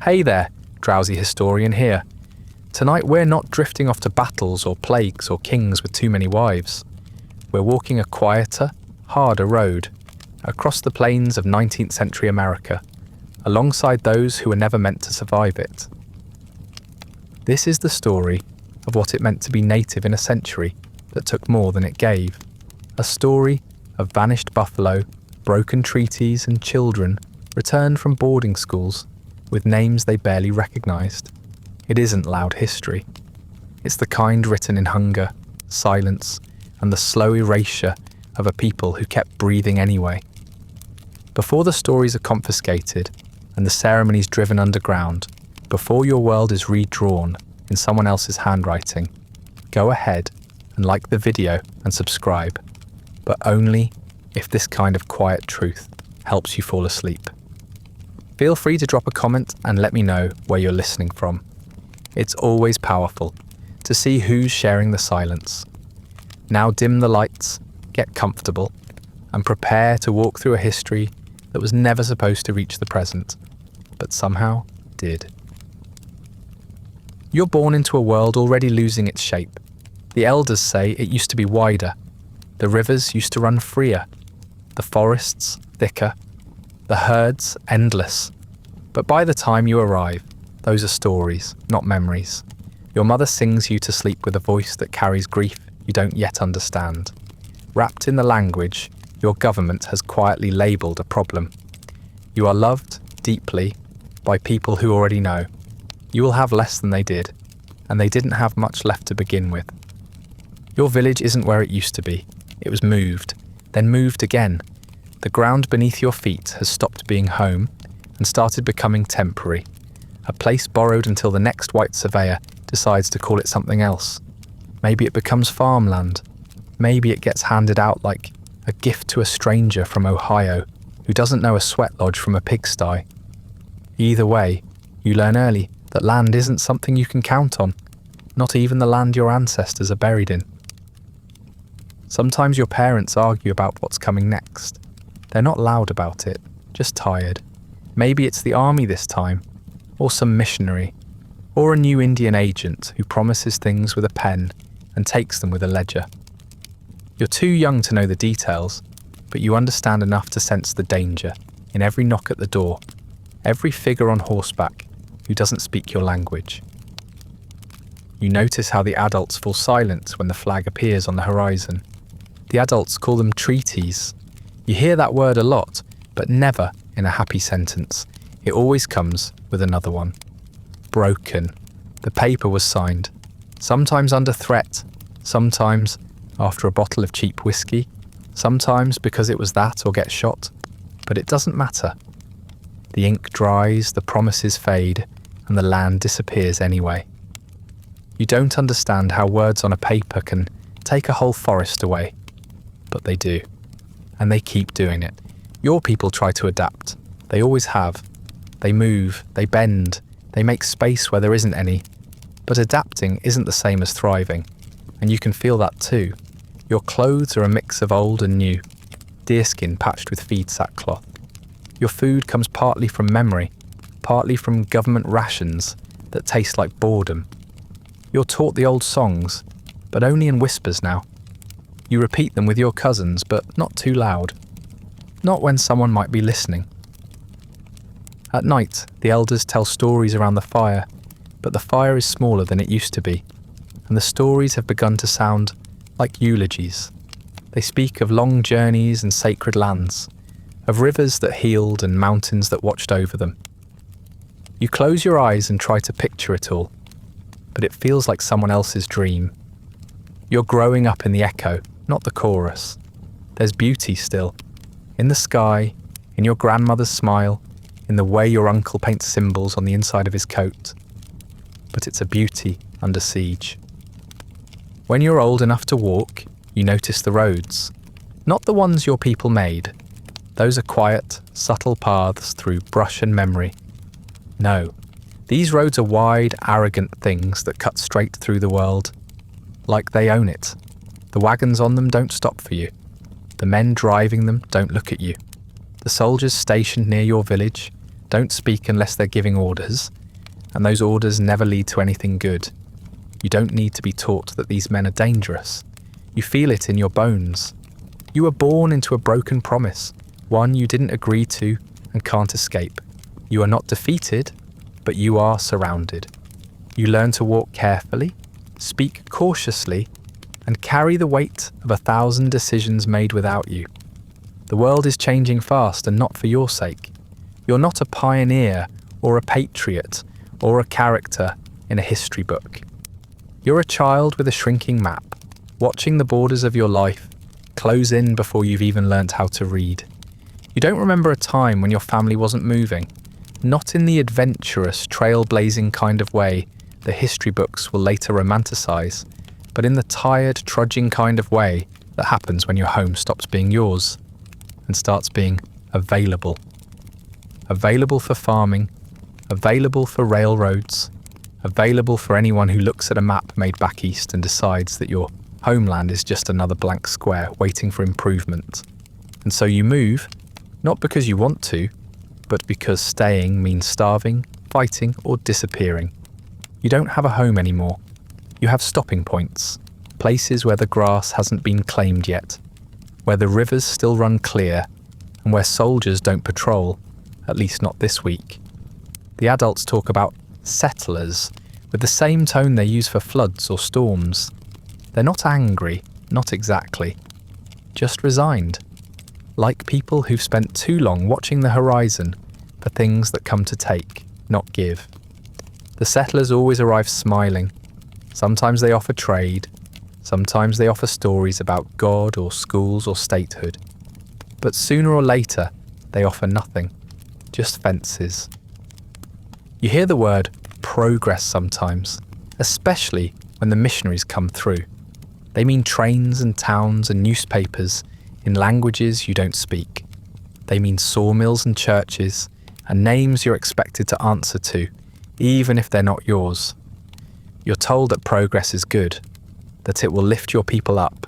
Hey there, Drowsy Historian here. Tonight we're not drifting off to battles or plagues or kings with too many wives. We're walking a quieter, harder road, across the plains of 19th century America, alongside those who were never meant to survive it. This is the story of what it meant to be native in a century that took more than it gave. A story of vanished buffalo, broken treaties and children returned from boarding schools with names they barely recognised. It isn't loud history. It's the kind written in hunger, silence, and the slow erasure of a people who kept breathing anyway. Before the stories are confiscated and the ceremonies driven underground, before your world is redrawn in someone else's handwriting, go ahead and like the video and subscribe, but only if this kind of quiet truth helps you fall asleep. Feel free to drop a comment and let me know where you're listening from. It's always powerful to see who's sharing the silence. Now dim the lights, get comfortable, and prepare to walk through a history that was never supposed to reach the present, but somehow did. You're born into a world already losing its shape. The elders say it used to be wider. The rivers used to run freer. The forests thicker. The herds endless. But by the time you arrive, those are stories, not memories. Your mother sings you to sleep with a voice that carries grief you don't yet understand. Wrapped in the language your government has quietly labelled a problem. You are loved deeply by people who already know. You will have less than they did, and they didn't have much left to begin with. Your village isn't where it used to be. It was moved, then moved again. The ground beneath your feet has stopped being home and started becoming temporary, a place borrowed until the next white surveyor decides to call it something else. Maybe it becomes farmland. Maybe it gets handed out like a gift to a stranger from Ohio who doesn't know a sweat lodge from a pigsty. Either way, you learn early that land isn't something you can count on, not even the land your ancestors are buried in. Sometimes your parents argue about what's coming next. They're not loud about it, just tired. Maybe it's the army this time, or some missionary, or a new Indian agent who promises things with a pen and takes them with a ledger. You're too young to know the details, but you understand enough to sense the danger in every knock at the door, every figure on horseback who doesn't speak your language. You notice how the adults fall silent when the flag appears on the horizon. The adults call them treaties. You hear that word a lot, but never in a happy sentence. It always comes with another one. Broken. The paper was signed, sometimes under threat, sometimes after a bottle of cheap whiskey, sometimes because it was that or get shot, but it doesn't matter. The ink dries, the promises fade, and the land disappears anyway. You don't understand how words on a paper can take a whole forest away, but they do, and they keep doing it. Your people try to adapt. They always have. They move, they bend, they make space where there isn't any. But adapting isn't the same as thriving, and you can feel that too. Your clothes are a mix of old and new, deerskin patched with feed sackcloth. Your food comes partly from memory, partly from government rations that taste like boredom. You're taught the old songs, but only in whispers now. You repeat them with your cousins, but not too loud. Not when someone might be listening. At night, the elders tell stories around the fire, but the fire is smaller than it used to be, and the stories have begun to sound like eulogies. They speak of long journeys and sacred lands, of rivers that healed and mountains that watched over them. You close your eyes and try to picture it all, but it feels like someone else's dream. You're growing up in the echo, not the chorus. There's beauty still, in the sky, in your grandmother's smile, in the way your uncle paints symbols on the inside of his coat. But it's a beauty under siege. When you're old enough to walk, you notice the roads, not the ones your people made. Those are quiet, subtle paths through brush and memory. No, these roads are wide, arrogant things that cut straight through the world, like they own it. The wagons on them don't stop for you. The men driving them don't look at you. The soldiers stationed near your village don't speak unless they're giving orders, and those orders never lead to anything good. You don't need to be taught that these men are dangerous. You feel it in your bones. You were born into a broken promise, one you didn't agree to and can't escape. You are not defeated, but you are surrounded. You learn to walk carefully, speak cautiously, and carry the weight of 1,000 decisions made without you. The world is changing fast and not for your sake. You're not a pioneer or a patriot or a character in a history book. You're a child with a shrinking map, watching the borders of your life close in before you've even learnt how to read. You don't remember a time when your family wasn't moving, not in the adventurous, trailblazing kind of way the history books will later romanticize, but in the tired, trudging kind of way that happens when your home stops being yours and starts being available. Available for farming, available for railroads, available for anyone who looks at a map made back east and decides that your homeland is just another blank square waiting for improvement. And so you move, not because you want to, but because staying means starving, fighting, or disappearing. You don't have a home anymore. You have stopping points, places where the grass hasn't been claimed yet, where the rivers still run clear, and where soldiers don't patrol, at least not this week. The adults talk about settlers with the same tone they use for floods or storms. They're not angry, not exactly, just resigned, like people who've spent too long watching the horizon for things that come to take, not give. The settlers always arrive smiling. Sometimes they offer trade, sometimes they offer stories about God or schools or statehood. But sooner or later, they offer nothing, just fences. You hear the word progress sometimes, especially when the missionaries come through. They mean trains and towns and newspapers in languages you don't speak. They mean sawmills and churches and names you're expected to answer to, even if they're not yours. You're told that progress is good, that it will lift your people up,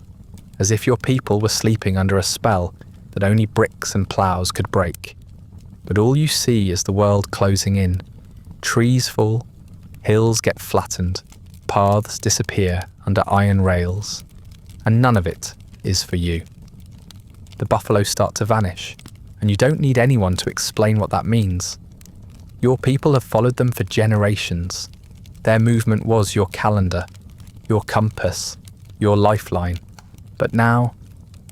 as if your people were sleeping under a spell that only bricks and ploughs could break. But all you see is the world closing in. Trees fall, hills get flattened, paths disappear under iron rails, and none of it is for you. The buffalo start to vanish, and you don't need anyone to explain what that means. Your people have followed them for generations. Their movement was your calendar, your compass, your lifeline. But now,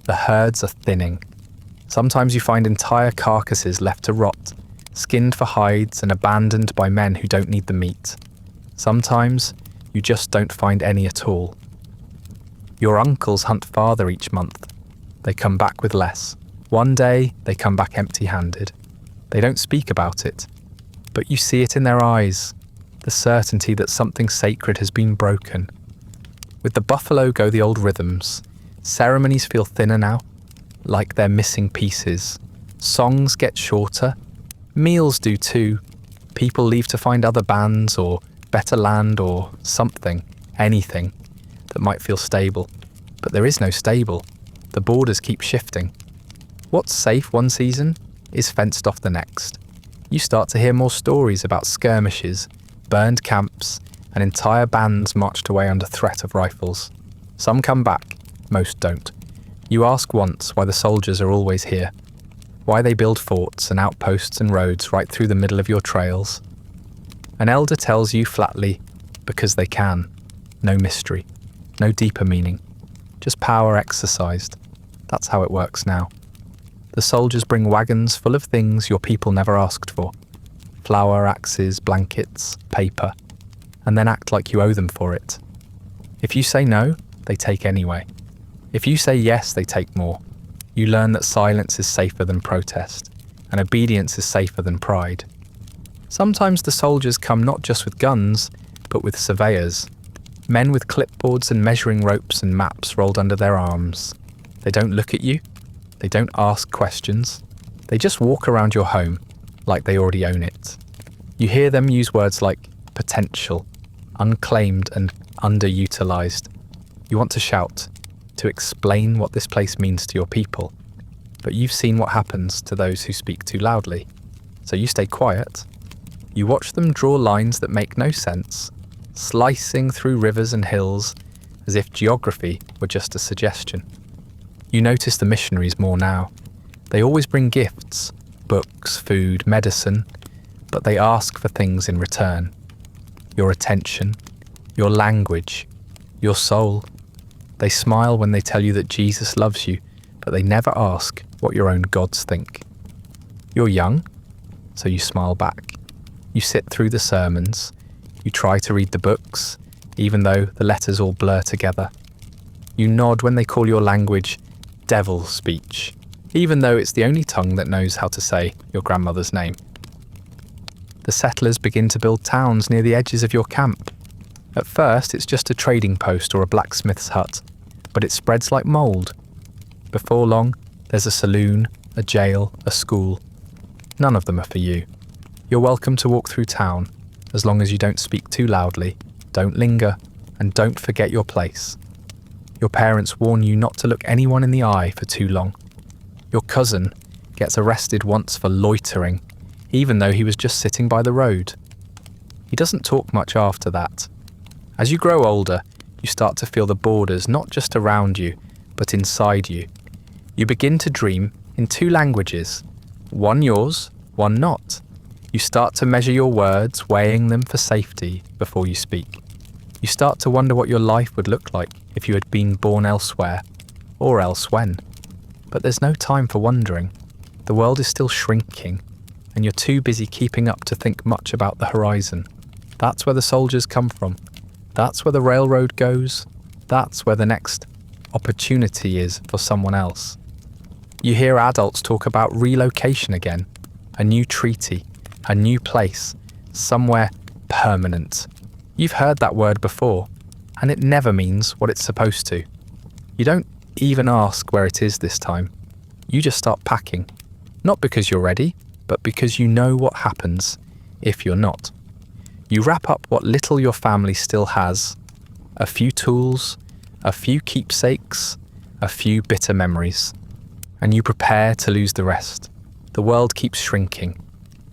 the herds are thinning. Sometimes you find entire carcasses left to rot, skinned for hides and abandoned by men who don't need the meat. Sometimes, you just don't find any at all. Your uncles hunt farther each month. They come back with less. One day, they come back empty-handed. They don't speak about it, but you see it in their eyes, the certainty that something sacred has been broken. With the buffalo go the old rhythms. Ceremonies feel thinner now, like they're missing pieces. Songs get shorter. Meals do too. People leave to find other bands or better land or something, anything, that might feel stable. But there is no stable. The borders keep shifting. What's safe one season is fenced off the next. You start to hear more stories about skirmishes, burned camps, and entire bands marched away under threat of rifles. Some come back, most don't. You ask once why the soldiers are always here, why they build forts and outposts and roads right through the middle of your trails. An elder tells you flatly, because they can. No mystery, no deeper meaning, just power exercised. That's how it works now. The soldiers bring wagons full of things your people never asked for. Flour, axes, blankets, paper, and then act like you owe them for it. If you say no, they take anyway. If you say yes, they take more. You learn that silence is safer than protest, and obedience is safer than pride. Sometimes the soldiers come not just with guns, but with surveyors. Men with clipboards and measuring ropes and maps rolled under their arms. They don't look at you. They don't ask questions. They just walk around your home like they already own it. You hear them use words like potential, unclaimed and underutilized. You want to shout, to explain what this place means to your people. But you've seen what happens to those who speak too loudly. So you stay quiet. You watch them draw lines that make no sense, slicing through rivers and hills as if geography were just a suggestion. You notice the missionaries more now. They always bring gifts, books, food, medicine, but they ask for things in return. Your attention, your language, your soul. They smile when they tell you that Jesus loves you, but they never ask what your own gods think. You're young, so you smile back. You sit through the sermons. You try to read the books, even though the letters all blur together. You nod when they call your language devil speech, even though it's the only tongue that knows how to say your grandmother's name. The settlers begin to build towns near the edges of your camp. At first, it's just a trading post or a blacksmith's hut, but it spreads like mould. Before long, there's a saloon, a jail, a school. None of them are for you. You're welcome to walk through town, as long as you don't speak too loudly, don't linger, and don't forget your place. Your parents warn you not to look anyone in the eye for too long. Your cousin gets arrested once for loitering, even though he was just sitting by the road. He doesn't talk much after that. As you grow older, you start to feel the borders not just around you, but inside you. You begin to dream in two languages, one yours, one not. You start to measure your words, weighing them for safety before you speak. You start to wonder what your life would look like if you had been born elsewhere, or else when. But there's no time for wondering. The world is still shrinking, and you're too busy keeping up to think much about the horizon. That's where the soldiers come from. That's where the railroad goes. That's where the next opportunity is for someone else. You hear adults talk about relocation again, a new treaty, a new place, somewhere permanent. You've heard that word before, and it never means what it's supposed to. You don't even ask where it is this time. You just start packing, not because you're ready, but because you know what happens if you're not. You wrap up what little your family still has, a few tools, a few keepsakes, a few bitter memories, and you prepare to lose the rest. The world keeps shrinking.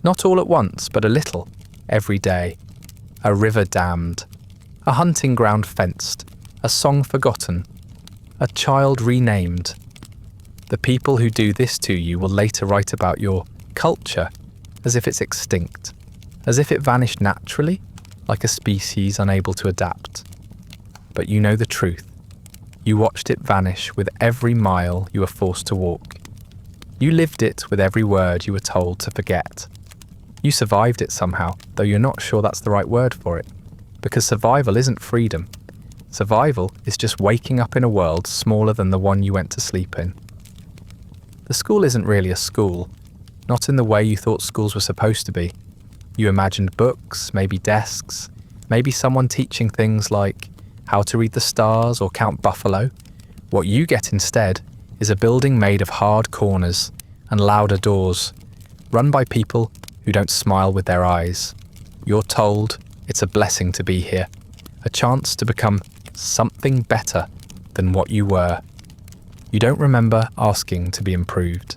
Not all at once, but a little, every day. A river dammed, a hunting ground fenced, a song forgotten, a child renamed. The people who do this to you will later write about your culture as if it's extinct, as if it vanished naturally, like a species unable to adapt. But you know the truth. You watched it vanish with every mile you were forced to walk. You lived it with every word you were told to forget. You survived it somehow, though you're not sure that's the right word for it. Because survival isn't freedom. Survival is just waking up in a world smaller than the one you went to sleep in. The school isn't really a school, not in the way you thought schools were supposed to be. You imagined books, maybe desks, maybe someone teaching things like how to read the stars or count buffalo. What you get instead is a building made of hard corners and louder doors, run by people who don't smile with their eyes. You're told it's a blessing to be here, a chance to become something better than what you were. You don't remember asking to be improved.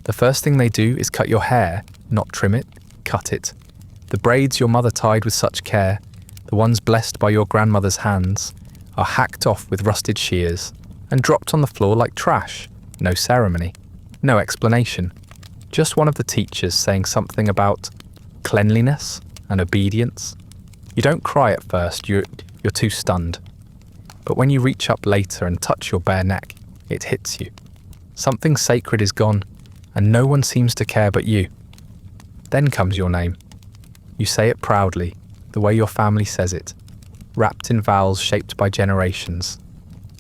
The first thing they do is cut your hair, not trim it, cut it. The braids your mother tied with such care, the ones blessed by your grandmother's hands, are hacked off with rusted shears and dropped on the floor like trash. No ceremony, no explanation. Just one of the teachers saying something about cleanliness and obedience. You don't cry at first, you're too stunned. But when you reach up later and touch your bare neck, it hits you. Something sacred is gone, and no one seems to care but you. Then comes your name. You say it proudly, the way your family says it, wrapped in vowels shaped by generations.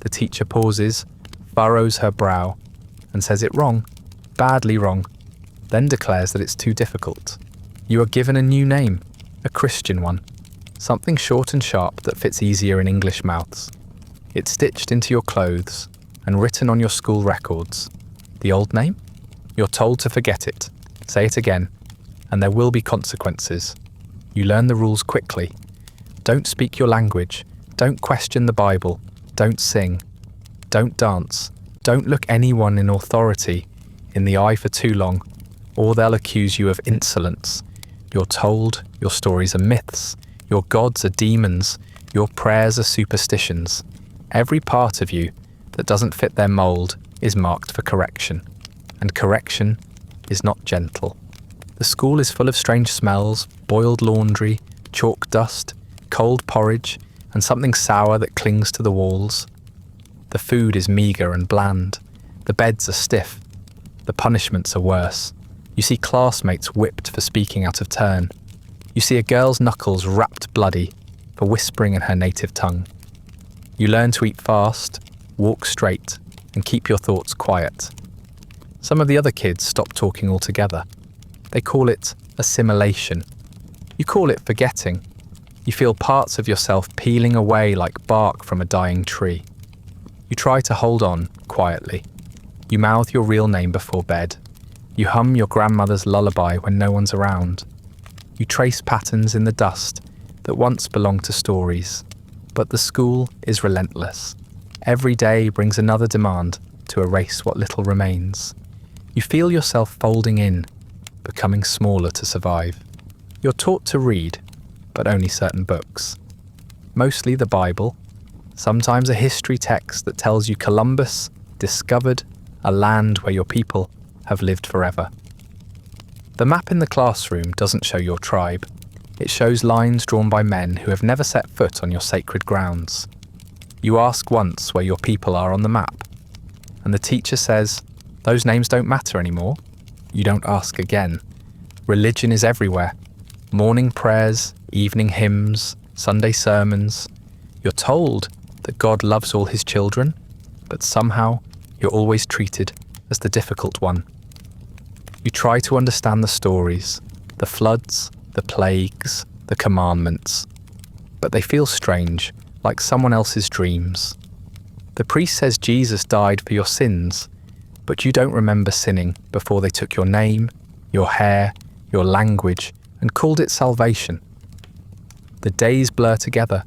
The teacher pauses, furrows her brow, and says it wrong, badly wrong, then declares that it's too difficult. You are given a new name, a Christian one, something short and sharp that fits easier in English mouths. It's stitched into your clothes and written on your school records. The old name? You're told to forget it, say it again, and there will be consequences. You learn the rules quickly. Don't speak your language, don't question the Bible, don't sing, don't dance, don't look anyone in authority in the eye for too long, or they'll accuse you of insolence. You're told your stories are myths, your gods are demons, your prayers are superstitions. Every part of you that doesn't fit their mould is marked for correction, and correction is not gentle. The school is full of strange smells, boiled laundry, chalk dust, cold porridge, and something sour that clings to the walls. The food is meagre and bland. The beds are stiff. The punishments are worse. You see classmates whipped for speaking out of turn. You see a girl's knuckles wrapped bloody for whispering in her native tongue. You learn to eat fast, walk straight, and keep your thoughts quiet. Some of the other kids stop talking altogether. They call it assimilation. You call it forgetting. You feel parts of yourself peeling away like bark from a dying tree. You try to hold on quietly. You mouth your real name before bed. You hum your grandmother's lullaby when no one's around. You trace patterns in the dust that once belonged to stories. But the school is relentless. Every day brings another demand to erase what little remains. You feel yourself folding in, becoming smaller to survive. You're taught to read, but only certain books. Mostly the Bible, sometimes a history text that tells you Columbus discovered a land where your people have lived forever. The map in the classroom doesn't show your tribe. It shows lines drawn by men who have never set foot on your sacred grounds. You ask once where your people are on the map, and the teacher says, "Those names don't matter anymore." You don't ask again. Religion is everywhere. Morning prayers, evening hymns, Sunday sermons. You're told that God loves all his children, but somehow you're always treated as the difficult one. You try to understand the stories, the floods, the plagues, the commandments, but they feel strange, like someone else's dreams. The priest says Jesus died for your sins, but you don't remember sinning before they took your name, your hair, your language, and called it salvation. The days blur together.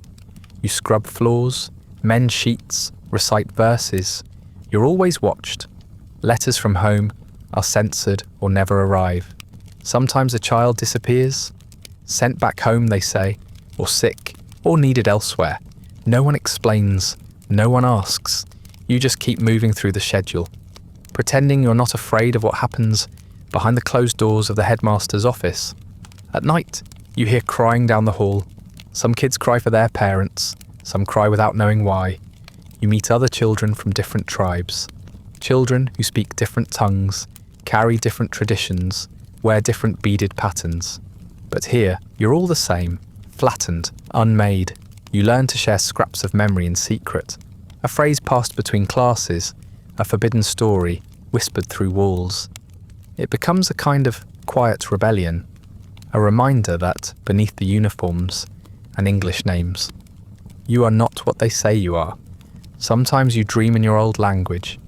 You scrub floors, mend sheets, recite verses. You're always watched. Letters from home are censored or never arrive. Sometimes a child disappears, sent back home, they say, or sick, or needed elsewhere. No one explains, no one asks. You just keep moving through the schedule, pretending you're not afraid of what happens behind the closed doors of the headmaster's office. At night, you hear crying down the hall. Some kids cry for their parents, some cry without knowing why. You meet other children from different tribes, children who speak different tongues, carry different traditions, wear different beaded patterns. But here, you're all the same, flattened, unmade. You learn to share scraps of memory in secret, a phrase passed between classes, a forbidden story whispered through walls. It becomes a kind of quiet rebellion, a reminder that, beneath the uniforms and English names, you are not what they say you are. Sometimes you dream in your old language,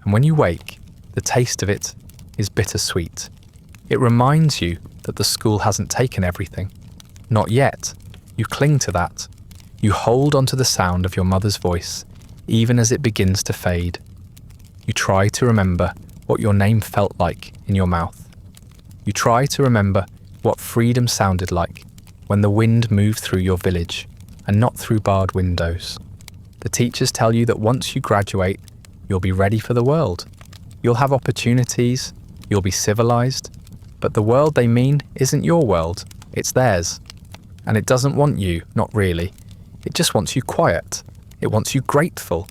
and when you wake, the taste of it is bittersweet. It reminds you that the school hasn't taken everything. Not yet. You cling to that. You hold onto the sound of your mother's voice, even as it begins to fade. You try to remember what your name felt like in your mouth. You try to remember what freedom sounded like when the wind moved through your village and not through barred windows. The teachers tell you that once you graduate, you'll be ready for the world. You'll have opportunities, you'll be civilized, but the world they mean isn't your world, it's theirs. And it doesn't want you, not really. It just wants you quiet. It wants you grateful.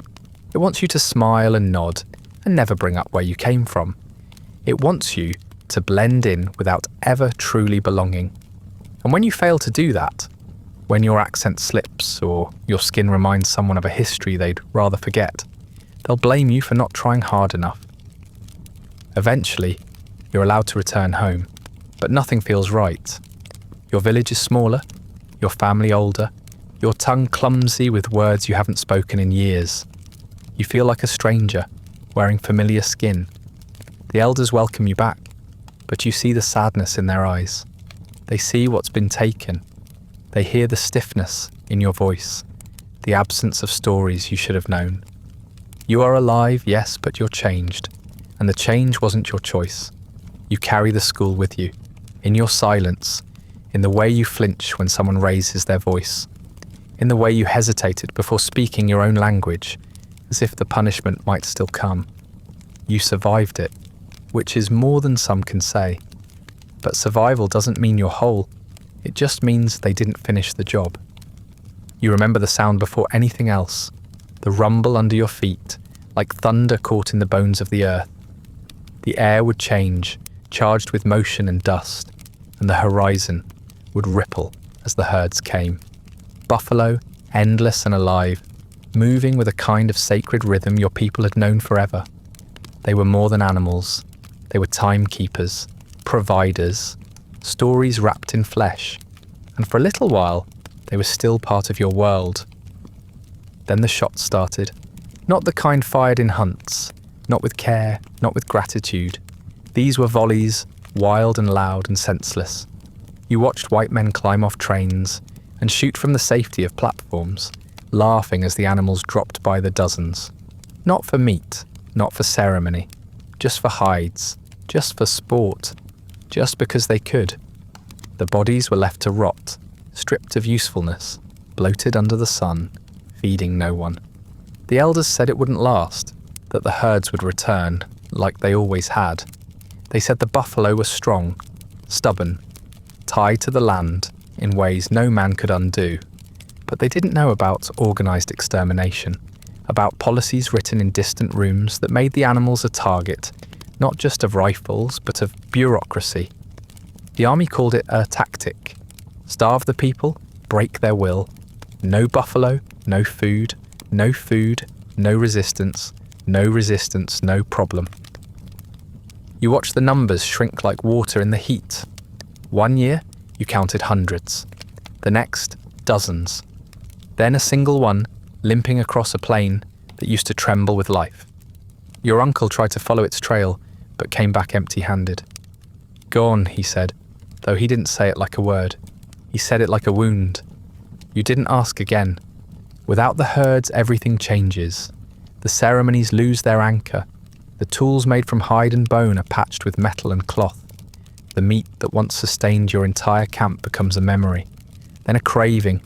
It wants you to smile and nod and never bring up where you came from. It wants you to blend in without ever truly belonging. And when you fail to do that, when your accent slips or your skin reminds someone of a history they'd rather forget, they'll blame you for not trying hard enough. Eventually, you're allowed to return home, but nothing feels right. Your village is smaller, your family older, your tongue clumsy with words you haven't spoken in years. You feel like a stranger, wearing familiar skin. The elders welcome you back, but you see the sadness in their eyes. They see what's been taken. They hear the stiffness in your voice, the absence of stories you should have known. You are alive, yes, but you're changed, and the change wasn't your choice. You carry the school with you, in your silence, in the way you flinch when someone raises their voice, in the way you hesitated before speaking your own language, as if the punishment might still come. You survived it, which is more than some can say. But survival doesn't mean you're whole. It just means they didn't finish the job. You remember the sound before anything else, the rumble under your feet, like thunder caught in the bones of the earth. The air would change, charged with motion and dust, and the horizon would ripple as the herds came. Buffalo, endless and alive, moving with a kind of sacred rhythm your people had known forever. They were more than animals. They were timekeepers, providers, stories wrapped in flesh, and for a little while, they were still part of your world. Then the shots started, not the kind fired in hunts, not with care, not with gratitude. These were volleys, wild and loud and senseless. You watched white men climb off trains and shoot from the safety of platforms, laughing as the animals dropped by the dozens. Not for meat, not for ceremony, just for hides, just for sport, just because they could. The bodies were left to rot, stripped of usefulness, bloated under the sun, feeding no one. The elders said it wouldn't last, that the herds would return, like they always had. They said the buffalo was strong, stubborn, tied to the land in ways no man could undo. But they didn't know about organised extermination, about policies written in distant rooms that made the animals a target, not just of rifles, but of bureaucracy. The army called it a tactic. Starve the people, break their will. No buffalo, no food, no food, no resistance, no problem. You watched the numbers shrink like water in the heat. One year, you counted hundreds. The next, dozens. Then a single one, limping across a plain that used to tremble with life. Your uncle tried to follow its trail, but came back empty-handed. Gone, he said, though he didn't say it like a word. He said it like a wound. You didn't ask again. Without the herds, everything changes. The ceremonies lose their anchor. The tools made from hide and bone are patched with metal and cloth. The meat that once sustained your entire camp becomes a memory, then a craving,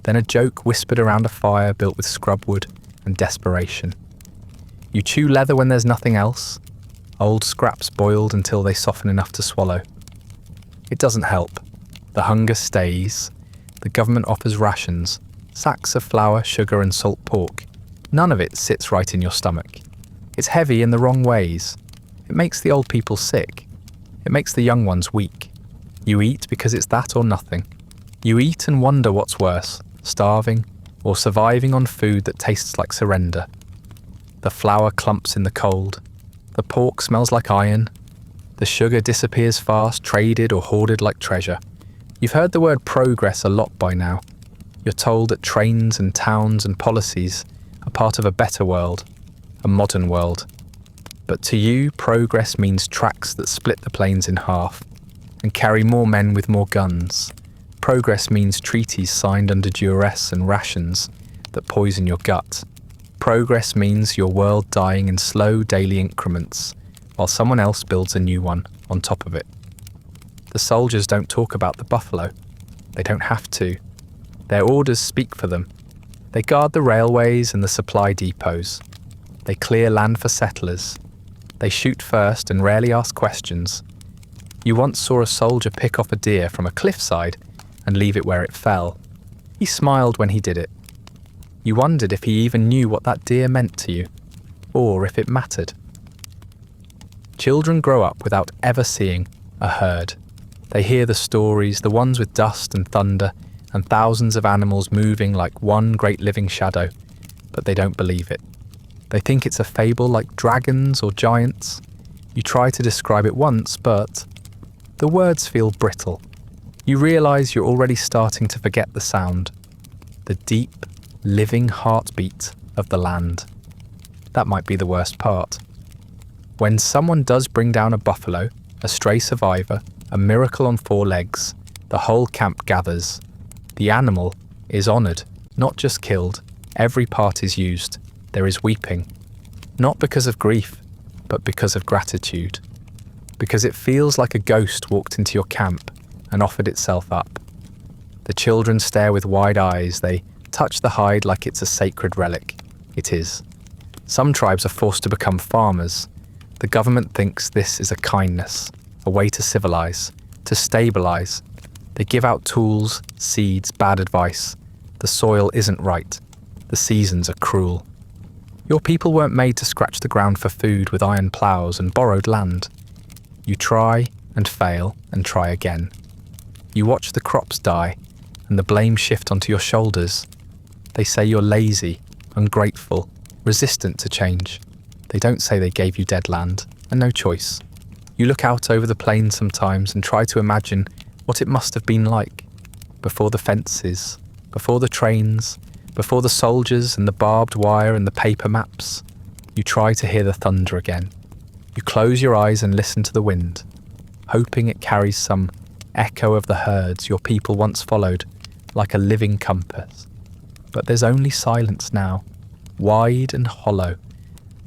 then a joke whispered around a fire built with scrub wood and desperation. You chew leather when there's nothing else, old scraps boiled until they soften enough to swallow. It doesn't help. The hunger stays. The government offers rations, sacks of flour, sugar and salt pork. None of it sits right in your stomach. It's heavy in the wrong ways. It makes the old people sick. It makes the young ones weak. You eat because it's that or nothing. You eat and wonder what's worse, starving or surviving on food that tastes like surrender. The flour clumps in the cold. The pork smells like iron. The sugar disappears fast, traded or hoarded like treasure. You've heard the word progress a lot by now. You're told that trains and towns and policies are part of a better world, a modern world. But to you, progress means tracks that split the plains in half and carry more men with more guns. Progress means treaties signed under duress and rations that poison your gut. Progress means your world dying in slow daily increments while someone else builds a new one on top of it. The soldiers don't talk about the buffalo. They don't have to. Their orders speak for them. They guard the railways and the supply depots. They clear land for settlers. They shoot first and rarely ask questions. You once saw a soldier pick off a deer from a cliffside and leave it where it fell. He smiled when he did it. You wondered if he even knew what that deer meant to you, or if it mattered. Children grow up without ever seeing a herd. They hear the stories, the ones with dust and thunder, and thousands of animals moving like one great living shadow, but they don't believe it. They think it's a fable like dragons or giants. You try to describe it once, but the words feel brittle. You realise you're already starting to forget the sound, the deep, living heartbeat of the land. That might be the worst part. When someone does bring down a buffalo, a stray survivor, a miracle on 4 legs, the whole camp gathers. The animal is honoured, not just killed. Every part is used. There is weeping. Not because of grief, but because of gratitude. because it feels like a ghost walked into your camp and offered itself up. The children stare with wide eyes, they touch the hide like it's a sacred relic. It is. Some tribes are forced to become farmers. The government thinks this is a kindness, a way to civilize, to stabilize. They give out tools, seeds, bad advice. The soil isn't right. The seasons are cruel. Your people weren't made to scratch the ground for food with iron ploughs and borrowed land. You try and fail and try again. You watch the crops die and the blame shift onto your shoulders. They say you're lazy, ungrateful, resistant to change. They don't say they gave you dead land and no choice. You look out over the plains sometimes and try to imagine what it must have been like before the fences, before the trains, before the soldiers and the barbed wire and the paper maps. You try to hear the thunder again. You close your eyes and listen to the wind, hoping it carries some echo of the herds your people once followed like a living compass. But there's only silence now, wide and hollow.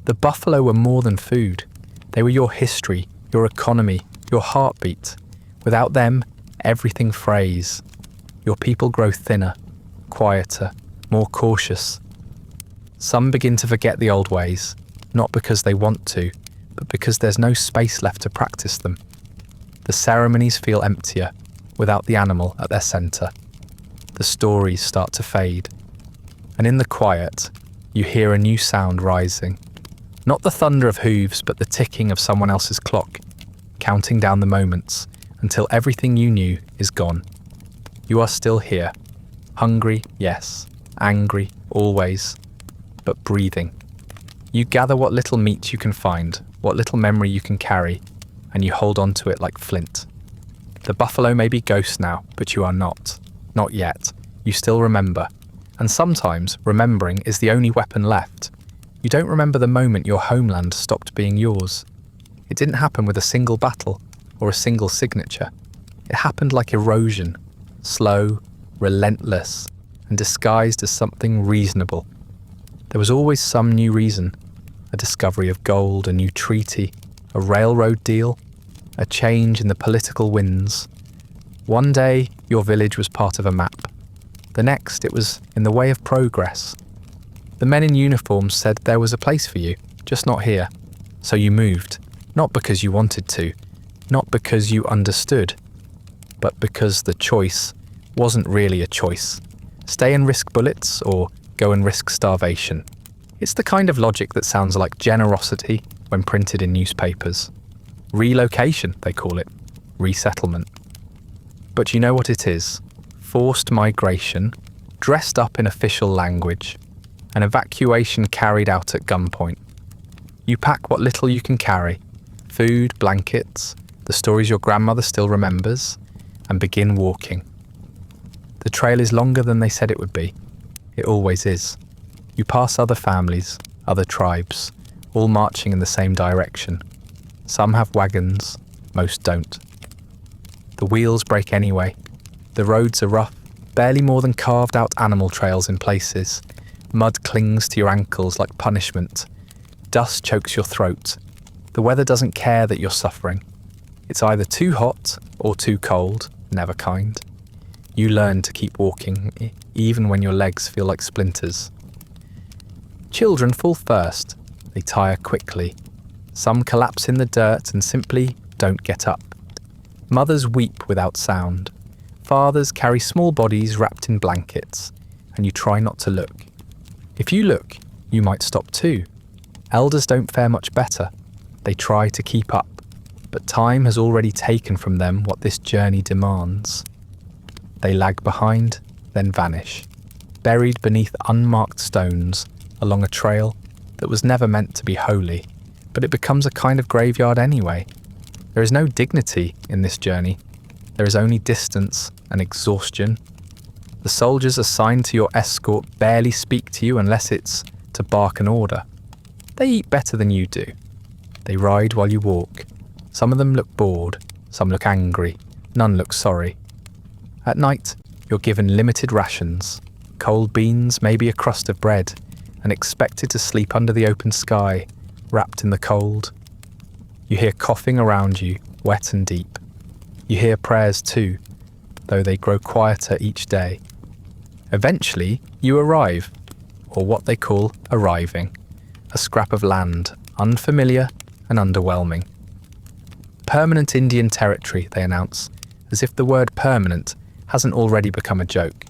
The buffalo were more than food. They were your history, your economy, your heartbeat. Without them, everything frays. Your people grow thinner, quieter, more cautious. Some begin to forget the old ways, not because they want to, but because there's no space left to practice them. The ceremonies feel emptier, without the animal at their centre. The stories start to fade. And in the quiet, you hear a new sound rising. Not the thunder of hooves, but the ticking of someone else's clock, counting down the moments until everything you knew is gone. You are still here. Hungry, yes. Angry, always. But breathing. You gather what little meat you can find, what little memory you can carry, and you hold on to it like flint. The buffalo may be ghosts now, but you are not. Not yet. You still remember. And sometimes remembering is the only weapon left. You don't remember the moment your homeland stopped being yours. It didn't happen with a single battle or a single signature. It happened like erosion, slow, relentless, and disguised as something reasonable. There was always some new reason. A discovery of gold, a new treaty, a railroad deal, a change in the political winds. One day, your village was part of a map. The next, it was in the way of progress. The men in uniform said there was a place for you, just not here. So you moved, not because you wanted to, not because you understood, but because the choice wasn't really a choice. Stay and risk bullets, or go and risk starvation. It's the kind of logic that sounds like generosity when printed in newspapers. Relocation, they call it. Resettlement. But you know what it is? Forced migration, dressed up in official language, an evacuation carried out at gunpoint. You pack what little you can carry, food, blankets, the stories your grandmother still remembers, and begin walking. The trail is longer than they said it would be. It always is. You pass other families, other tribes, all marching in the same direction. Some have wagons, most don't. The wheels break anyway. The roads are rough, barely more than carved out animal trails in places. Mud clings to your ankles like punishment. Dust chokes your throat. The weather doesn't care that you're suffering. It's either too hot or too cold, never kind. You learn to keep walking, even when your legs feel like splinters. Children fall first. They tire quickly. Some collapse in the dirt and simply don't get up. Mothers weep without sound. Fathers carry small bodies wrapped in blankets, and you try not to look. If you look, you might stop too. Elders don't fare much better. They try to keep up, but time has already taken from them what this journey demands. They lag behind, then vanish, buried beneath unmarked stones along a trail that was never meant to be holy, but it becomes a kind of graveyard anyway. There is no dignity in this journey. There is only distance and exhaustion. The soldiers assigned to your escort barely speak to you unless it's to bark an order. They eat better than you do. They ride while you walk. Some of them look bored, some look angry, none look sorry. At night, you're given limited rations, cold beans, maybe a crust of bread, and expected to sleep under the open sky, wrapped in the cold. You hear coughing around you, wet and deep. You hear prayers too, though they grow quieter each day. Eventually, you arrive, or what they call arriving, a scrap of land, unfamiliar and underwhelming. Permanent Indian territory, they announce, as if the word permanent hasn't already become a joke.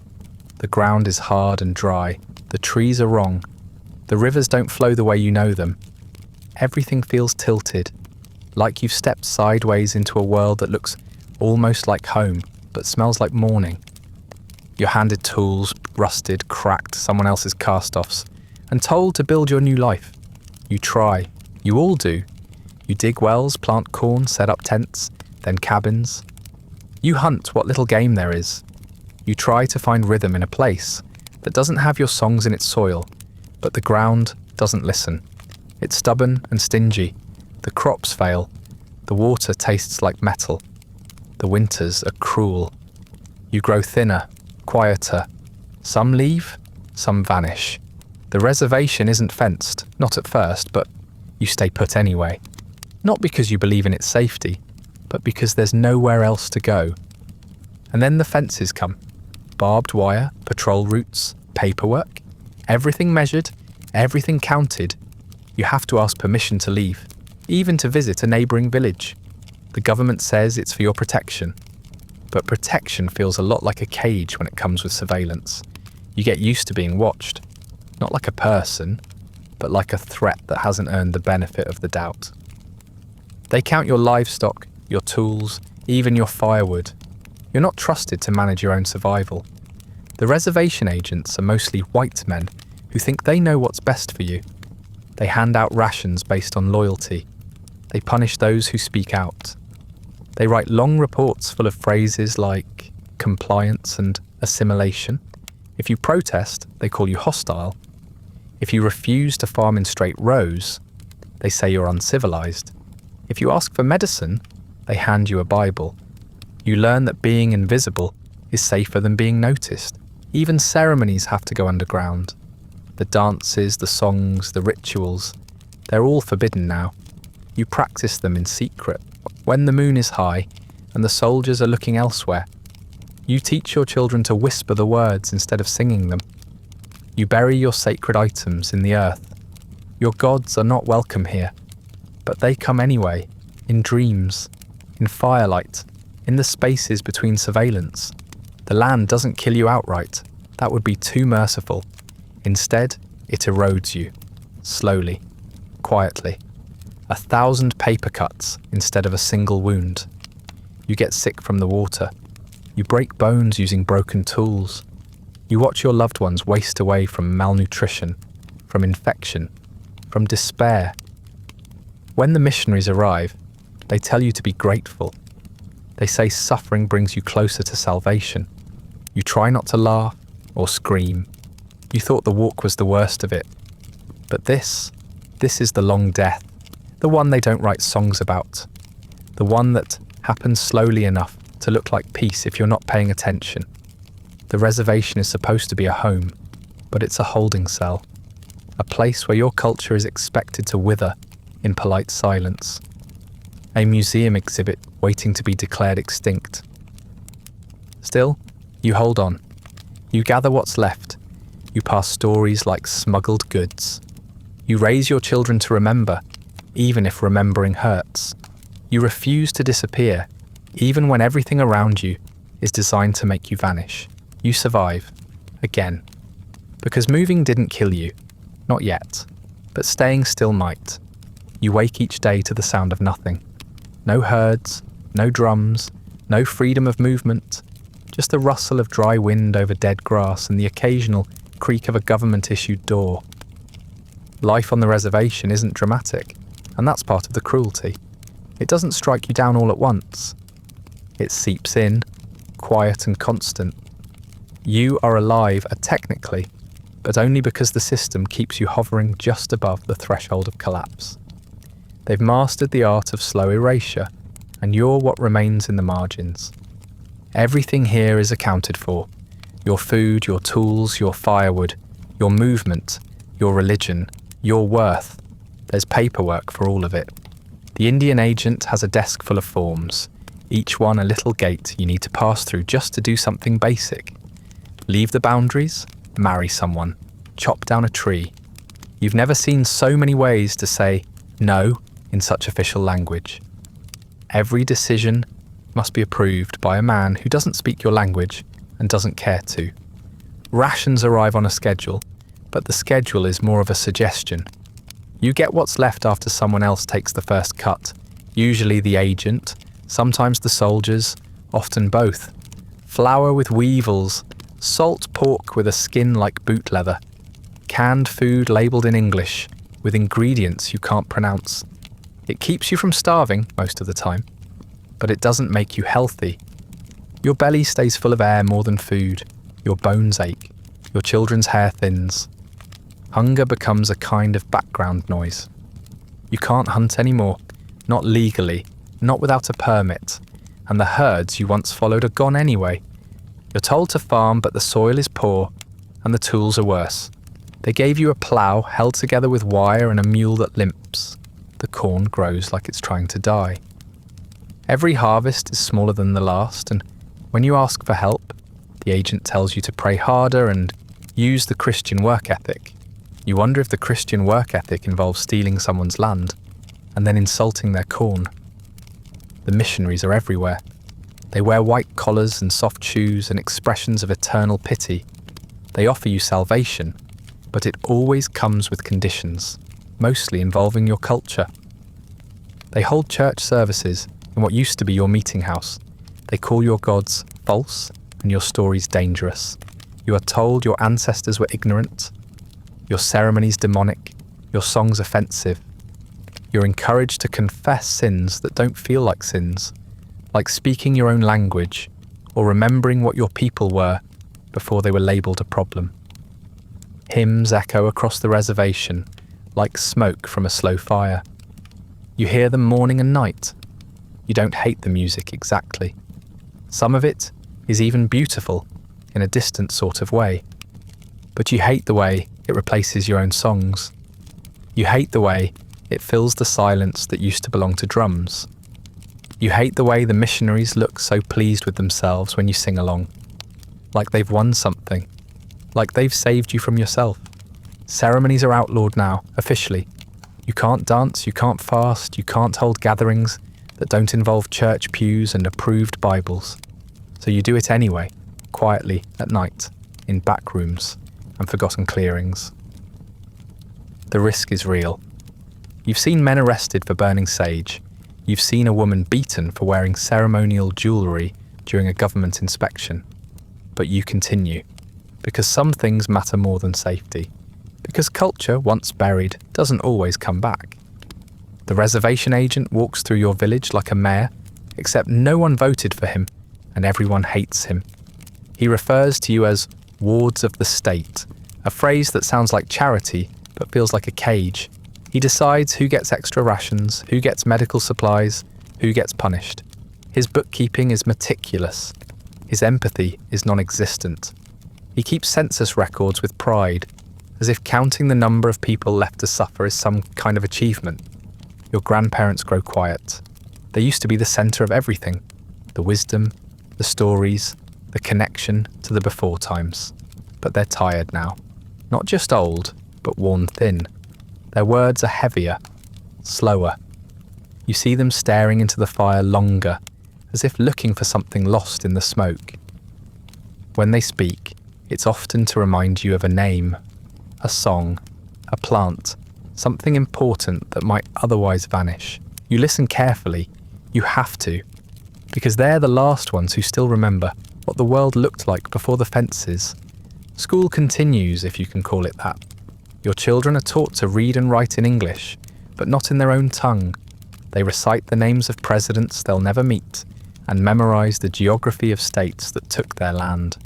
The ground is hard and dry, the trees are wrong, the rivers don't flow the way you know them. Everything feels tilted, like you've stepped sideways into a world that looks almost like home, but smells like morning. You're handed tools, rusted, cracked, someone else's cast-offs, and told to build your new life. You try. You all do. You dig wells, plant corn, set up tents, then cabins. You hunt what little game there is. You try to find rhythm in a place that doesn't have your songs in its soil, but the ground doesn't listen. It's stubborn and stingy. The crops fail. The water tastes like metal. The winters are cruel. You grow thinner, quieter. Some leave, some vanish. The reservation isn't fenced, not at first, but you stay put anyway. Not because you believe in its safety, but because there's nowhere else to go. And then the fences come. Barbed wire, patrol routes, paperwork. Everything measured, everything counted. You have to ask permission to leave, even to visit a neighbouring village. The government says it's for your protection. But protection feels a lot like a cage when it comes with surveillance. You get used to being watched. Not like a person, but like a threat that hasn't earned the benefit of the doubt. They count your livestock, your tools, even your firewood. You're not trusted to manage your own survival. The reservation agents are mostly white men who think they know what's best for you. They hand out rations based on loyalty. They punish those who speak out. They write long reports full of phrases like compliance and assimilation. If you protest, they call you hostile. If you refuse to farm in straight rows, they say you're uncivilized. If you ask for medicine, they hand you a Bible. You learn that being invisible is safer than being noticed. Even ceremonies have to go underground. The dances, the songs, the rituals, they're all forbidden now. You practice them in secret, when the moon is high and the soldiers are looking elsewhere. You teach your children to whisper the words instead of singing them. You bury your sacred items in the earth. Your gods are not welcome here, but they come anyway, in dreams, in firelight, in the spaces between surveillance. The land doesn't kill you outright. That would be too merciful. Instead, it erodes you, slowly, quietly. 1,000 paper cuts instead of a single wound. You get sick from the water. You break bones using broken tools. You watch your loved ones waste away from malnutrition, from infection, from despair. When the missionaries arrive, they tell you to be grateful. They say suffering brings you closer to salvation. You try not to laugh or scream. You thought the walk was the worst of it. But this is the long death, the one they don't write songs about, the one that happens slowly enough to look like peace if you're not paying attention. The reservation is supposed to be a home, but it's a holding cell, a place where your culture is expected to wither in polite silence, a museum exhibit waiting to be declared extinct. Still, you hold on. You gather what's left. You pass stories like smuggled goods. You raise your children to remember, even if remembering hurts. You refuse to disappear, even when everything around you is designed to make you vanish. You survive, again. Because moving didn't kill you, not yet, but staying still might. You wake each day to the sound of nothing. No herds, no drums, no freedom of movement, just the rustle of dry wind over dead grass and the occasional creak of a government-issued door. Life on the reservation isn't dramatic, and that's part of the cruelty. It doesn't strike you down all at once. It seeps in, quiet and constant. You are alive technically, but only because the system keeps you hovering just above the threshold of collapse. They've mastered the art of slow erasure, and you're what remains in the margins. Everything here is accounted for. Your food, your tools, your firewood, your movement, your religion, your worth. There's paperwork for all of it. The Indian agent has a desk full of forms, each one a little gate you need to pass through just to do something basic. Leave the boundaries, marry someone, chop down a tree. You've never seen so many ways to say no in such official language. Every decision must be approved by a man who doesn't speak your language and doesn't care to. Rations arrive on a schedule, but the schedule is more of a suggestion. You get what's left after someone else takes the first cut, usually the agent, sometimes the soldiers, often both. Flour with weevils, salt pork with a skin like boot leather, canned food labelled in English with ingredients you can't pronounce. It keeps you from starving most of the time, but it doesn't make you healthy. Your belly stays full of air more than food, your bones ache, your children's hair thins. Hunger becomes a kind of background noise. You can't hunt anymore, not legally, not without a permit, and the herds you once followed are gone anyway. You're told to farm, but the soil is poor, and the tools are worse. They gave you a plough held together with wire and a mule that limps. The corn grows like it's trying to die. Every harvest is smaller than the last, and when you ask for help, the agent tells you to pray harder and use the Christian work ethic. You wonder if the Christian work ethic involves stealing someone's land and then insulting their corn. The missionaries are everywhere. They wear white collars and soft shoes and expressions of eternal pity. They offer you salvation, but it always comes with conditions, mostly involving your culture. They hold church services in what used to be your meeting house. They call your gods false and your stories dangerous. You are told your ancestors were ignorant, your ceremonies demonic, your songs offensive. You're encouraged to confess sins that don't feel like sins, like speaking your own language or remembering what your people were before they were labelled a problem. Hymns echo across the reservation like smoke from a slow fire. You hear them morning and night. You don't hate the music exactly. Some of it is even beautiful in a distant sort of way. But you hate the way it replaces your own songs. You hate the way it fills the silence that used to belong to drums. You hate the way the missionaries look so pleased with themselves when you sing along, like they've won something, like they've saved you from yourself. Ceremonies are outlawed now, officially. You can't dance, you can't fast, you can't hold gatherings that don't involve church pews and approved Bibles. So you do it anyway, quietly at night, in back rooms and forgotten clearings. The risk is real. You've seen men arrested for burning sage. You've seen a woman beaten for wearing ceremonial jewellery during a government inspection. But you continue, because some things matter more than safety. Because culture, once buried, doesn't always come back. The reservation agent walks through your village like a mayor, except no one voted for him, and everyone hates him. He refers to you as wards of the state, a phrase that sounds like charity, but feels like a cage. He decides who gets extra rations, who gets medical supplies, who gets punished. His bookkeeping is meticulous. His empathy is non-existent. He keeps census records with pride, as if counting the number of people left to suffer is some kind of achievement. Your grandparents grow quiet. They used to be the centre of everything. The wisdom, the stories, the connection to the before times. But they're tired now. Not just old, but worn thin. Their words are heavier, slower. You see them staring into the fire longer, as if looking for something lost in the smoke. When they speak, it's often to remind you of a name, a song, a plant, something important that might otherwise vanish. You listen carefully. You have to, because they're the last ones who still remember what the world looked like before the fences. School continues, if you can call it that. Your children are taught to read and write in English, but not in their own tongue. They recite the names of presidents they'll never meet and memorise the geography of states that took their land.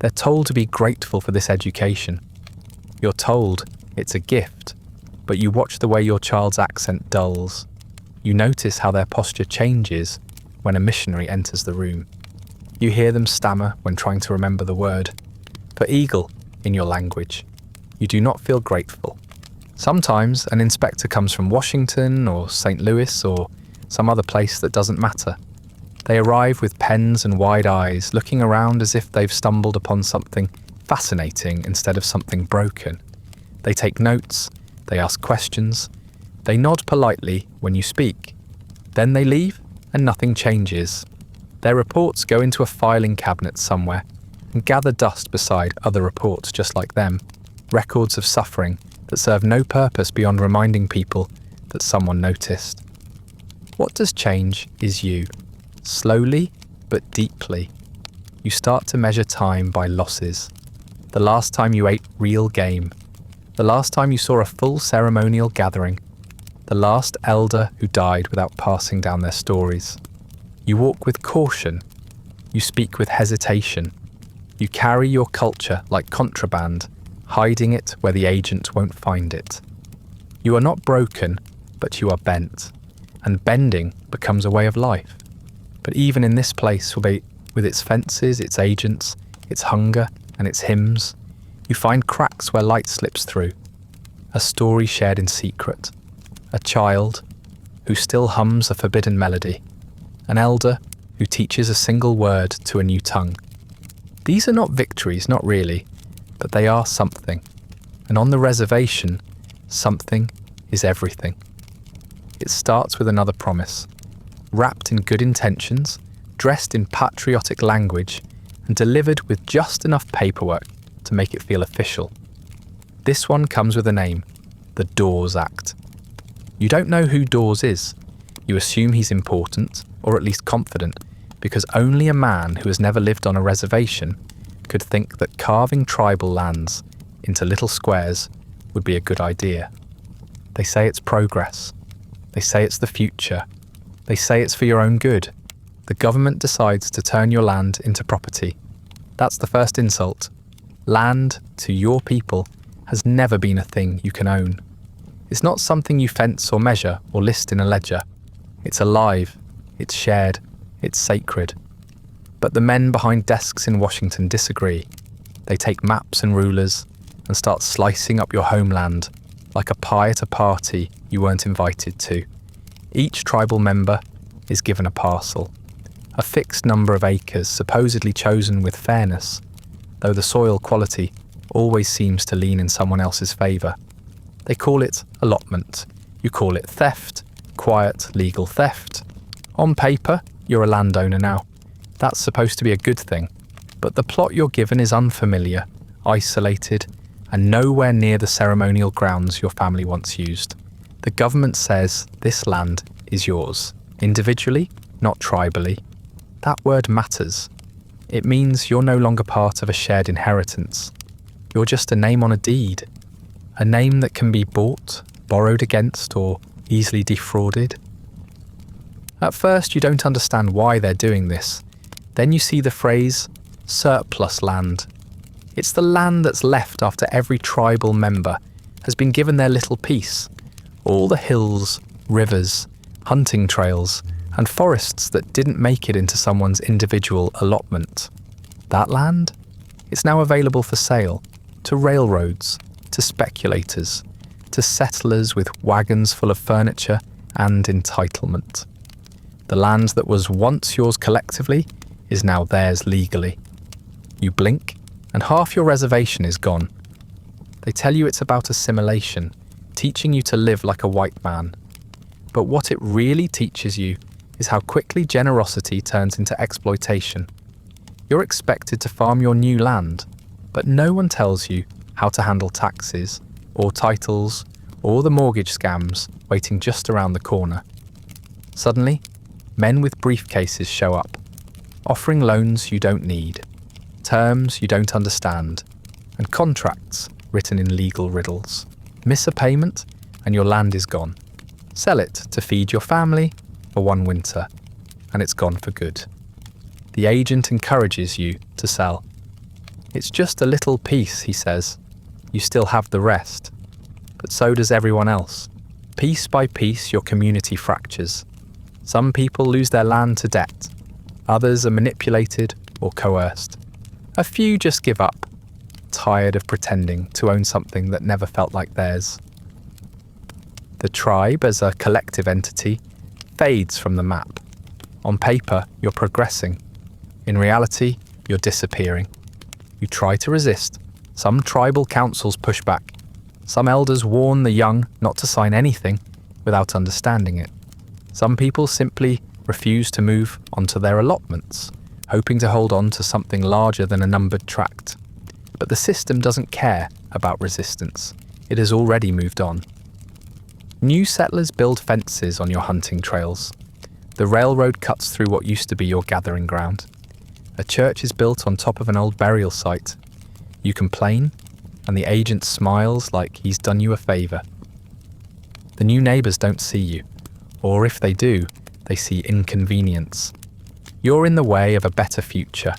They're told to be grateful for this education. You're told it's a gift, but you watch the way your child's accent dulls. You notice how their posture changes when a missionary enters the room. You hear them stammer when trying to remember the word. For eagle, in your language, you do not feel grateful. Sometimes an inspector comes from Washington or St. Louis or some other place that doesn't matter. They arrive with pens and wide eyes, looking around as if they've stumbled upon something fascinating instead of something broken. They take notes, they ask questions, they nod politely when you speak. Then they leave and nothing changes. Their reports go into a filing cabinet somewhere and gather dust beside other reports just like them, records of suffering that serve no purpose beyond reminding people that someone noticed. What does change is you. Slowly but deeply. You start to measure time by losses. The last time you ate real game. The last time you saw a full ceremonial gathering. The last elder who died without passing down their stories. You walk with caution. You speak with hesitation. You carry your culture like contraband, hiding it where the agent won't find it. You are not broken, but you are bent. And bending becomes a way of life. But even in this place, with its fences, its agents, its hunger, and its hymns, you find cracks where light slips through. A story shared in secret. A child who still hums a forbidden melody. An elder who teaches a single word to a new tongue. These are not victories, not really, but they are something. And on the reservation, something is everything. It starts with another promise. Wrapped in good intentions, dressed in patriotic language, and delivered with just enough paperwork to make it feel official. This one comes with a name, the Dawes Act. You don't know who Dawes is. You assume he's important, or at least confident, because only a man who has never lived on a reservation could think that carving tribal lands into little squares would be a good idea. They say it's progress. They say it's the future. They say it's for your own good. The government decides to turn your land into property. That's the first insult. Land, to your people, has never been a thing you can own. It's not something you fence or measure or list in a ledger. It's alive, it's shared, it's sacred. But the men behind desks in Washington disagree. They take maps and rulers and start slicing up your homeland like a pie at a party you weren't invited to. Each tribal member is given a parcel, a fixed number of acres supposedly chosen with fairness, though the soil quality always seems to lean in someone else's favour. They call it allotment. You call it theft, quiet, legal theft. On paper, you're a landowner now. That's supposed to be a good thing, but the plot you're given is unfamiliar, isolated, and nowhere near the ceremonial grounds your family once used. The government says this land is yours, individually, not tribally. That word matters. It means you're no longer part of a shared inheritance. You're just a name on a deed, a name that can be bought, borrowed against, or easily defrauded. At first, you don't understand why they're doing this. Then you see the phrase, surplus land. It's the land that's left after every tribal member has been given their little piece. All the hills, rivers, hunting trails, and forests that didn't make it into someone's individual allotment. That land? It's now available for sale to railroads, to speculators, to settlers with wagons full of furniture and entitlement. The land that was once yours collectively is now theirs legally. You blink, and half your reservation is gone. They tell you it's about assimilation, teaching you to live like a white man. But what it really teaches you is how quickly generosity turns into exploitation. You're expected to farm your new land, but no one tells you how to handle taxes, or titles, or the mortgage scams waiting just around the corner. Suddenly, men with briefcases show up, offering loans you don't need, terms you don't understand, and contracts written in legal riddles. Miss a payment, and your land is gone. Sell it to feed your family for one winter, and it's gone for good. The agent encourages you to sell. It's just a little piece, he says. You still have the rest. But so does everyone else. Piece by piece, your community fractures. Some people lose their land to debt. Others are manipulated or coerced. A few just give up, tired of pretending to own something that never felt like theirs. The tribe, as a collective entity, fades from the map. On paper, you're progressing. In reality, you're disappearing. You try to resist. Some tribal councils push back. Some elders warn the young not to sign anything without understanding it. Some people simply refuse to move onto their allotments, hoping to hold on to something larger than a numbered tract. But the system doesn't care about resistance. It has already moved on. New settlers build fences on your hunting trails. The railroad cuts through what used to be your gathering ground. A church is built on top of an old burial site. You complain, and the agent smiles like he's done you a favour. The new neighbours don't see you, or if they do, they see inconvenience. You're in the way of a better future,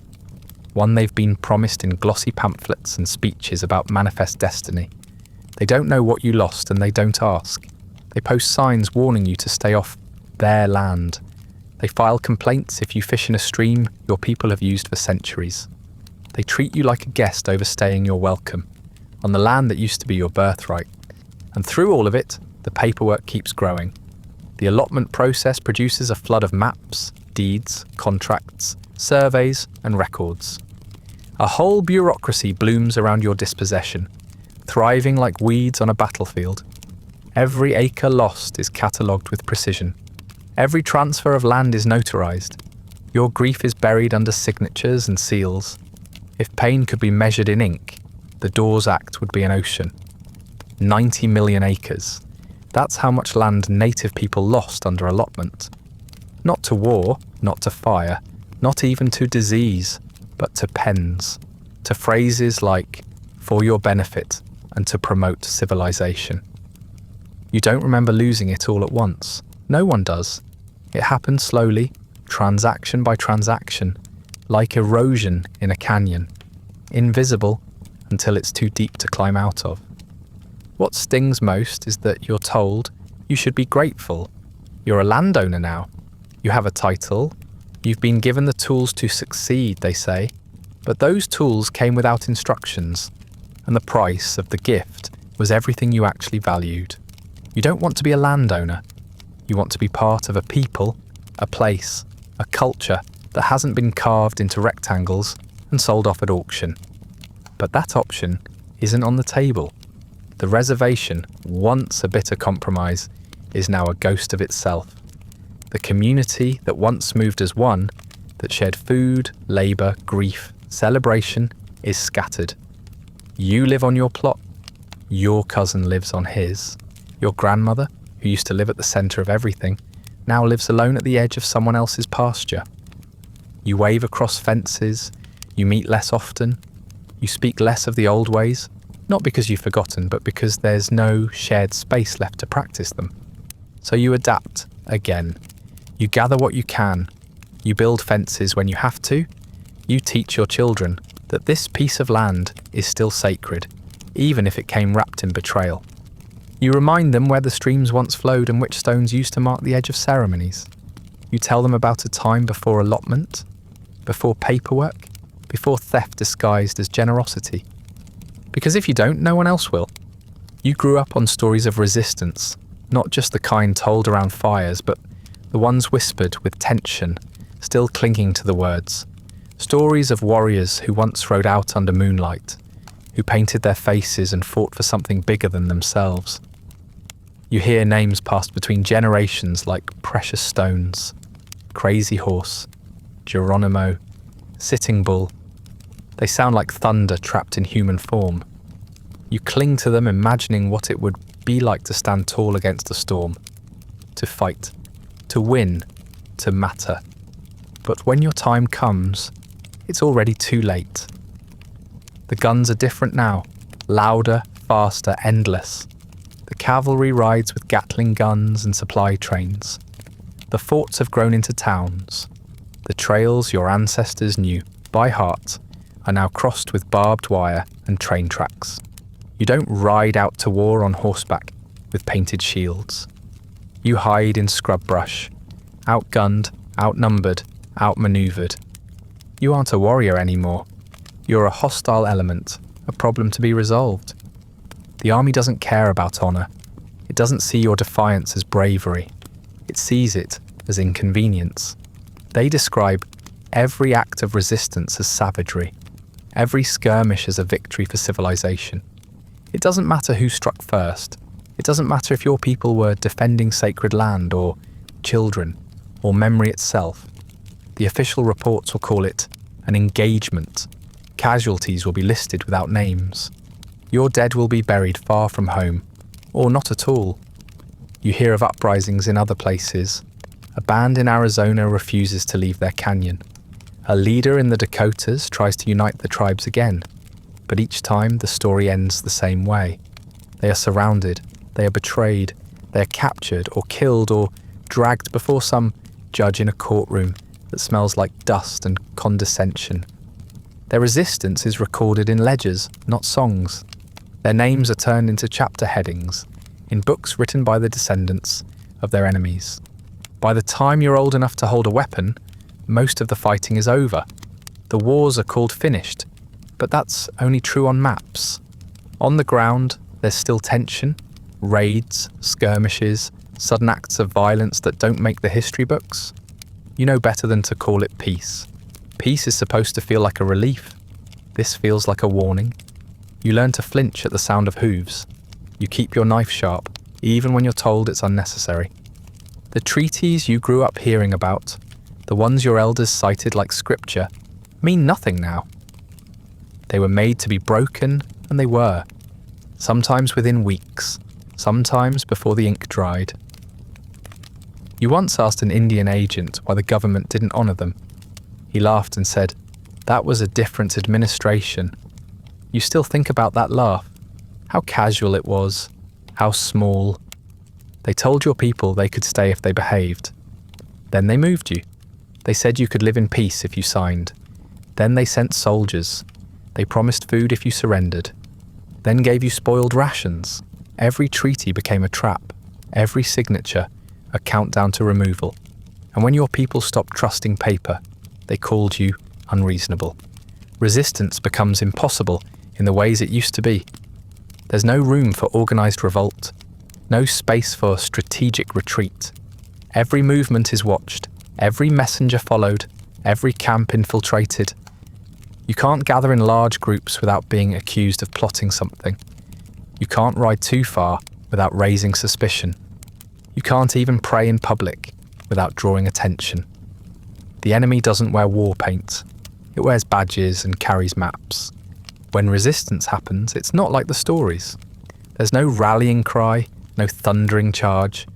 one they've been promised in glossy pamphlets and speeches about manifest destiny. They don't know what you lost and they don't ask. They post signs warning you to stay off their land. They file complaints if you fish in a stream your people have used for centuries. They treat you like a guest overstaying your welcome, on the land that used to be your birthright. And through all of it, the paperwork keeps growing. The allotment process produces a flood of maps, deeds, contracts, surveys, and records. A whole bureaucracy blooms around your dispossession, thriving like weeds on a battlefield. Every acre lost is catalogued with precision. Every transfer of land is notarized. Your grief is buried under signatures and seals. If pain could be measured in ink, the Dawes Act would be an ocean. 90 million acres. That's how much land native people lost under allotment. Not to war, not to fire, not even to disease, but to pens, to phrases like, for your benefit, and to promote civilization. You don't remember losing it all at once. No one does. It happened slowly, transaction by transaction, like erosion in a canyon, invisible until it's too deep to climb out of. What stings most is that you're told you should be grateful. You're a landowner now. You have a title. You've been given the tools to succeed, they say. But those tools came without instructions, and the price of the gift was everything you actually valued. You don't want to be a landowner. You want to be part of a people, a place, a culture that hasn't been carved into rectangles and sold off at auction. But that option isn't on the table. The reservation, once a bitter compromise, is now a ghost of itself. The community that once moved as one, that shared food, labour, grief, celebration, is scattered. You live on your plot. Your cousin lives on his. Your grandmother, who used to live at the centre of everything, now lives alone at the edge of someone else's pasture. You wave across fences. You meet less often. You speak less of the old ways, not because you've forgotten, but because there's no shared space left to practice them. So you adapt again. You gather what you can. You build fences when you have to. You teach your children that this piece of land is still sacred, even if it came wrapped in betrayal. You remind them where the streams once flowed and which stones used to mark the edge of ceremonies. You tell them about a time before allotment, before paperwork, before theft disguised as generosity. Because if you don't, no one else will. You grew up on stories of resistance, not just the kind told around fires, but the ones whispered with tension, still clinging to the words. Stories of warriors who once rode out under moonlight, who painted their faces and fought for something bigger than themselves. You hear names passed between generations like Precious Stones, Crazy Horse, Geronimo, Sitting Bull. They sound like thunder trapped in human form. You cling to them, imagining what it would be like to stand tall against a storm, to fight, to win, to matter. But when your time comes, it's already too late. The guns are different now, louder, faster, endless. The cavalry rides with Gatling guns and supply trains. The forts have grown into towns. The trails your ancestors knew by heart are now crossed with barbed wire and train tracks. You don't ride out to war on horseback with painted shields. You hide in scrub brush, outgunned, outnumbered, outmaneuvered. You aren't a warrior anymore. You're a hostile element, a problem to be resolved. The army doesn't care about honour. It doesn't see your defiance as bravery. It sees it as inconvenience. They describe every act of resistance as savagery, every skirmish as a victory for civilization. It doesn't matter who struck first. It doesn't matter if your people were defending sacred land or children or memory itself. The official reports will call it an engagement. Casualties will be listed without names. Your dead will be buried far from home, or not at all. You hear of uprisings in other places. A band in Arizona refuses to leave their canyon. A leader in the Dakotas tries to unite the tribes again, but each time the story ends the same way. They are surrounded, they are betrayed, they are captured or killed or dragged before some judge in a courtroom that smells like dust and condescension. Their resistance is recorded in ledgers, not songs. Their names are turned into chapter headings in books written by the descendants of their enemies. By the time you're old enough to hold a weapon, most of the fighting is over. The wars are called finished, but that's only true on maps. On the ground, there's still tension, raids, skirmishes, sudden acts of violence that don't make the history books. You know better than to call it peace. Peace is supposed to feel like a relief. This feels like a warning. You learn to flinch at the sound of hooves. You keep your knife sharp, even when you're told it's unnecessary. The treaties you grew up hearing about, the ones your elders cited like scripture, mean nothing now. They were made to be broken, and they were. Sometimes within weeks, sometimes before the ink dried. You once asked an Indian agent why the government didn't honour them. He laughed and said, "That was a different administration." You still think about that laugh. How casual it was, how small. They told your people they could stay if they behaved. Then they moved you. They said you could live in peace if you signed. Then they sent soldiers. They promised food if you surrendered. Then gave you spoiled rations. Every treaty became a trap. Every signature, a countdown to removal. And when your people stopped trusting paper, they called you unreasonable. Resistance becomes impossible in the ways it used to be. There's no room for organised revolt. No space for strategic retreat. Every movement is watched. Every messenger followed. Every camp infiltrated. You can't gather in large groups without being accused of plotting something. You can't ride too far without raising suspicion. You can't even pray in public without drawing attention. The enemy doesn't wear war paint. It wears badges and carries maps. When resistance happens, it's not like the stories. There's no rallying cry, no thundering charge.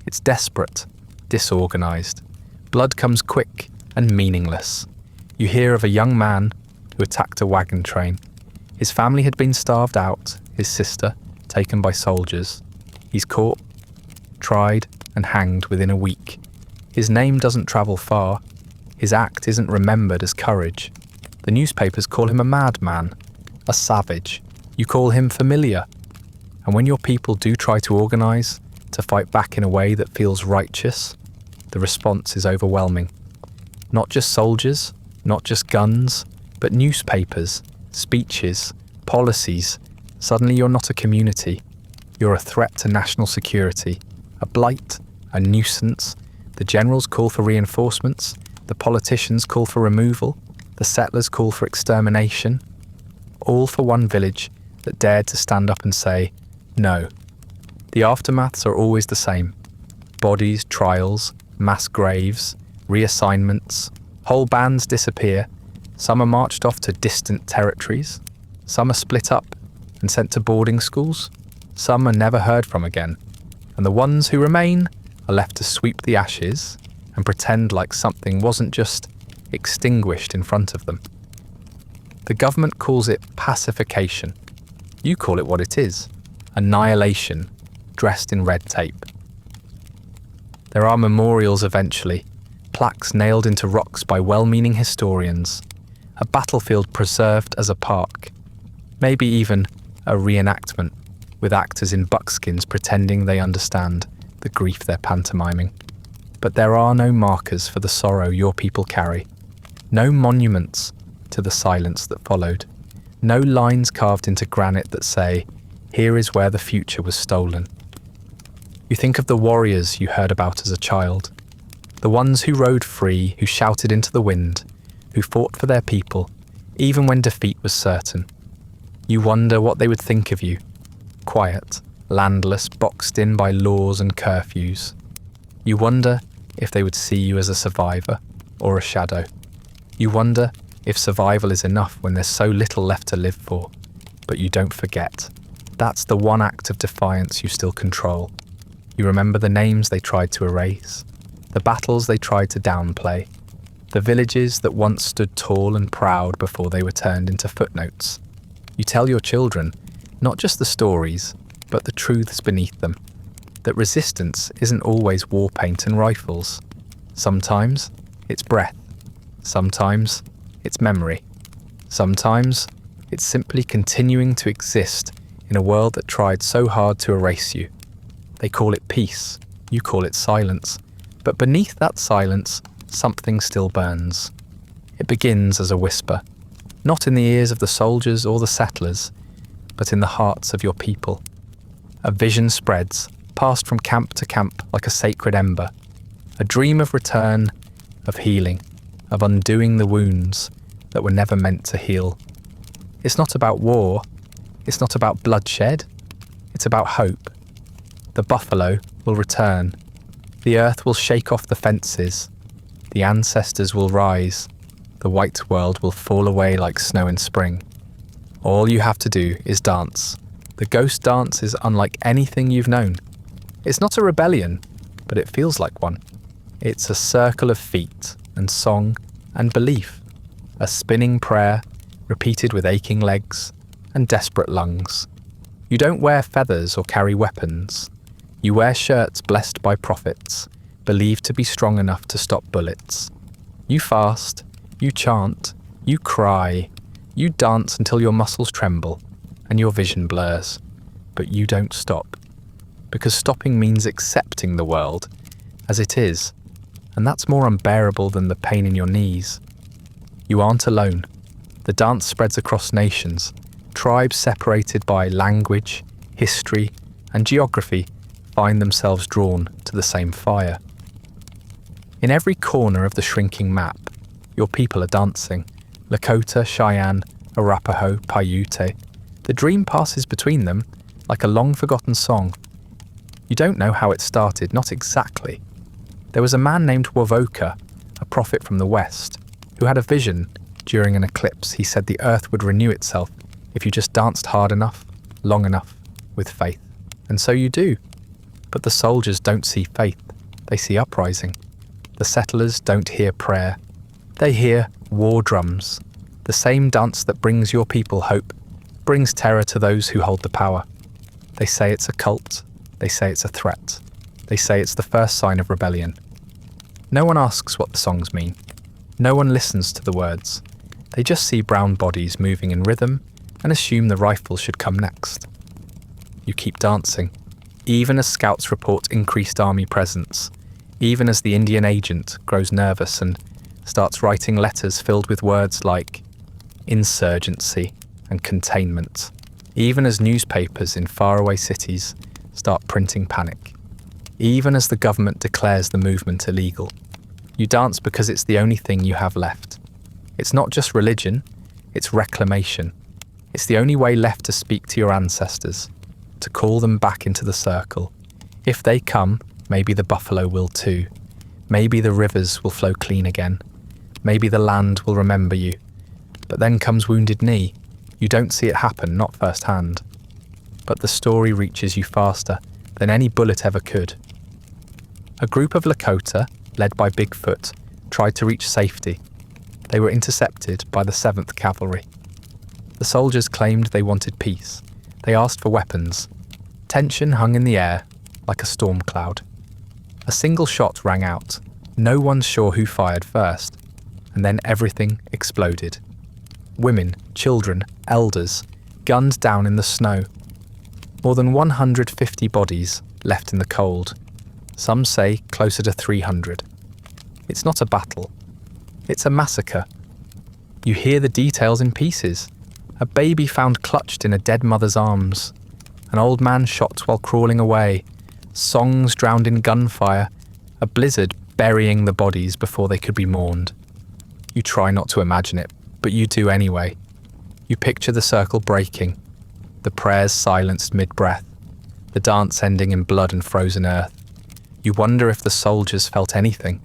It's desperate, disorganised. Blood comes quick and meaningless. You hear of a young man who attacked a wagon train. His family had been starved out, his sister taken by soldiers. He's caught, tried and hanged within a week. His name doesn't travel far. His act isn't remembered as courage. The newspapers call him a madman, a savage. You call him familiar. And when your people do try to organise, to fight back in a way that feels righteous, the response is overwhelming. Not just soldiers, not just guns, but newspapers, speeches, policies. Suddenly you're not a community. You're a threat to national security, a blight, a nuisance. The generals call for reinforcements, the politicians call for removal, the settlers call for extermination. All for one village that dared to stand up and say, no. The aftermaths are always the same. Bodies, trials, mass graves, reassignments. Whole bands disappear. Some are marched off to distant territories. Some are split up and sent to boarding schools. Some are never heard from again. And the ones who remain are left to sweep the ashes and pretend like something wasn't just extinguished in front of them. The government calls it pacification. You call it what it is. Annihilation, dressed in red tape. There are memorials eventually, plaques nailed into rocks by well-meaning historians, a battlefield preserved as a park, maybe even a reenactment with actors in buckskins pretending they understand the grief they're pantomiming. But there are no markers for the sorrow your people carry, no monuments to the silence that followed, no lines carved into granite that say, here is where the future was stolen. You think of the warriors you heard about as a child, the ones who rode free, who shouted into the wind, who fought for their people, even when defeat was certain. You wonder what they would think of you, quiet, landless, boxed in by laws and curfews. You wonder if they would see you as a survivor or a shadow. You wonder if survival is enough when there's so little left to live for. But you don't forget. That's the one act of defiance you still control. You remember the names they tried to erase, the battles they tried to downplay, the villages that once stood tall and proud before they were turned into footnotes. You tell your children not just the stories, but the truths beneath them, that resistance isn't always war paint and rifles. Sometimes it's breath. Sometimes it's memory. Sometimes it's simply continuing to exist in a world that tried so hard to erase you. They call it peace, you call it silence, but beneath that silence, something still burns. It begins as a whisper, not in the ears of the soldiers or the settlers, but in the hearts of your people. A vision spreads, passed from camp to camp like a sacred ember, a dream of return, of healing, of undoing the wounds that were never meant to heal. It's not about war, it's not about bloodshed, it's about hope. The buffalo will return, the earth will shake off the fences, the ancestors will rise, the white world will fall away like snow in spring. All you have to do is dance. The ghost dance is unlike anything you've known. It's not a rebellion, but it feels like one. It's a circle of feet and song and belief, a spinning prayer repeated with aching legs and desperate lungs. You don't wear feathers or carry weapons. You wear shirts blessed by prophets, believed to be strong enough to stop bullets. You fast, you chant, you cry, you dance until your muscles tremble and your vision blurs. But you don't stop, because stopping means accepting the world as it is, and that's more unbearable than the pain in your knees. You aren't alone. The dance spreads across nations. Tribes separated by language, history, and geography find themselves drawn to the same fire. In every corner of the shrinking map, your people are dancing. Lakota, Cheyenne, Arapaho, Paiute. The dream passes between them like a long-forgotten song. You don't know how it started, not exactly. There was a man named Wovoka, a prophet from the West, who had a vision. During an eclipse, he said the earth would renew itself if you just danced hard enough, long enough, with faith. And so you do. But the soldiers don't see faith, they see uprising. The settlers don't hear prayer, they hear war drums. The same dance that brings your people hope brings terror to those who hold the power. They say it's a cult, they say it's a threat, they say it's the first sign of rebellion. No one asks what the songs mean. No one listens to the words. They just see brown bodies moving in rhythm and assume the rifle should come next. You keep dancing, even as scouts report increased army presence, even as the Indian agent grows nervous and starts writing letters filled with words like insurgency and containment, even as newspapers in faraway cities start printing panic, even as the government declares the movement illegal. You dance because it's the only thing you have left. It's not just religion, it's reclamation. It's the only way left to speak to your ancestors, to call them back into the circle. If they come, maybe the buffalo will too. Maybe the rivers will flow clean again. Maybe the land will remember you. But then comes Wounded Knee. You don't see it happen, not firsthand. But the story reaches you faster than any bullet ever could. A group of Lakota, led by Bigfoot, tried to reach safety. They were intercepted by the 7th Cavalry. The soldiers claimed they wanted peace. They asked for weapons. Tension hung in the air like a storm cloud. A single shot rang out. No one's sure who fired first. And then everything exploded. Women, children, elders, gunned down in the snow. More than 150 bodies left in the cold. Some say closer to 300. It's not a battle. It's a massacre. You hear the details in pieces. A baby found clutched in a dead mother's arms. An old man shot while crawling away. songs drowned in gunfire, a blizzard burying the bodies before they could be mourned. You try not to imagine it, but you do anyway. You picture the circle breaking, the prayers silenced mid-breath, the dance ending in blood and frozen earth. You wonder if the soldiers felt anything,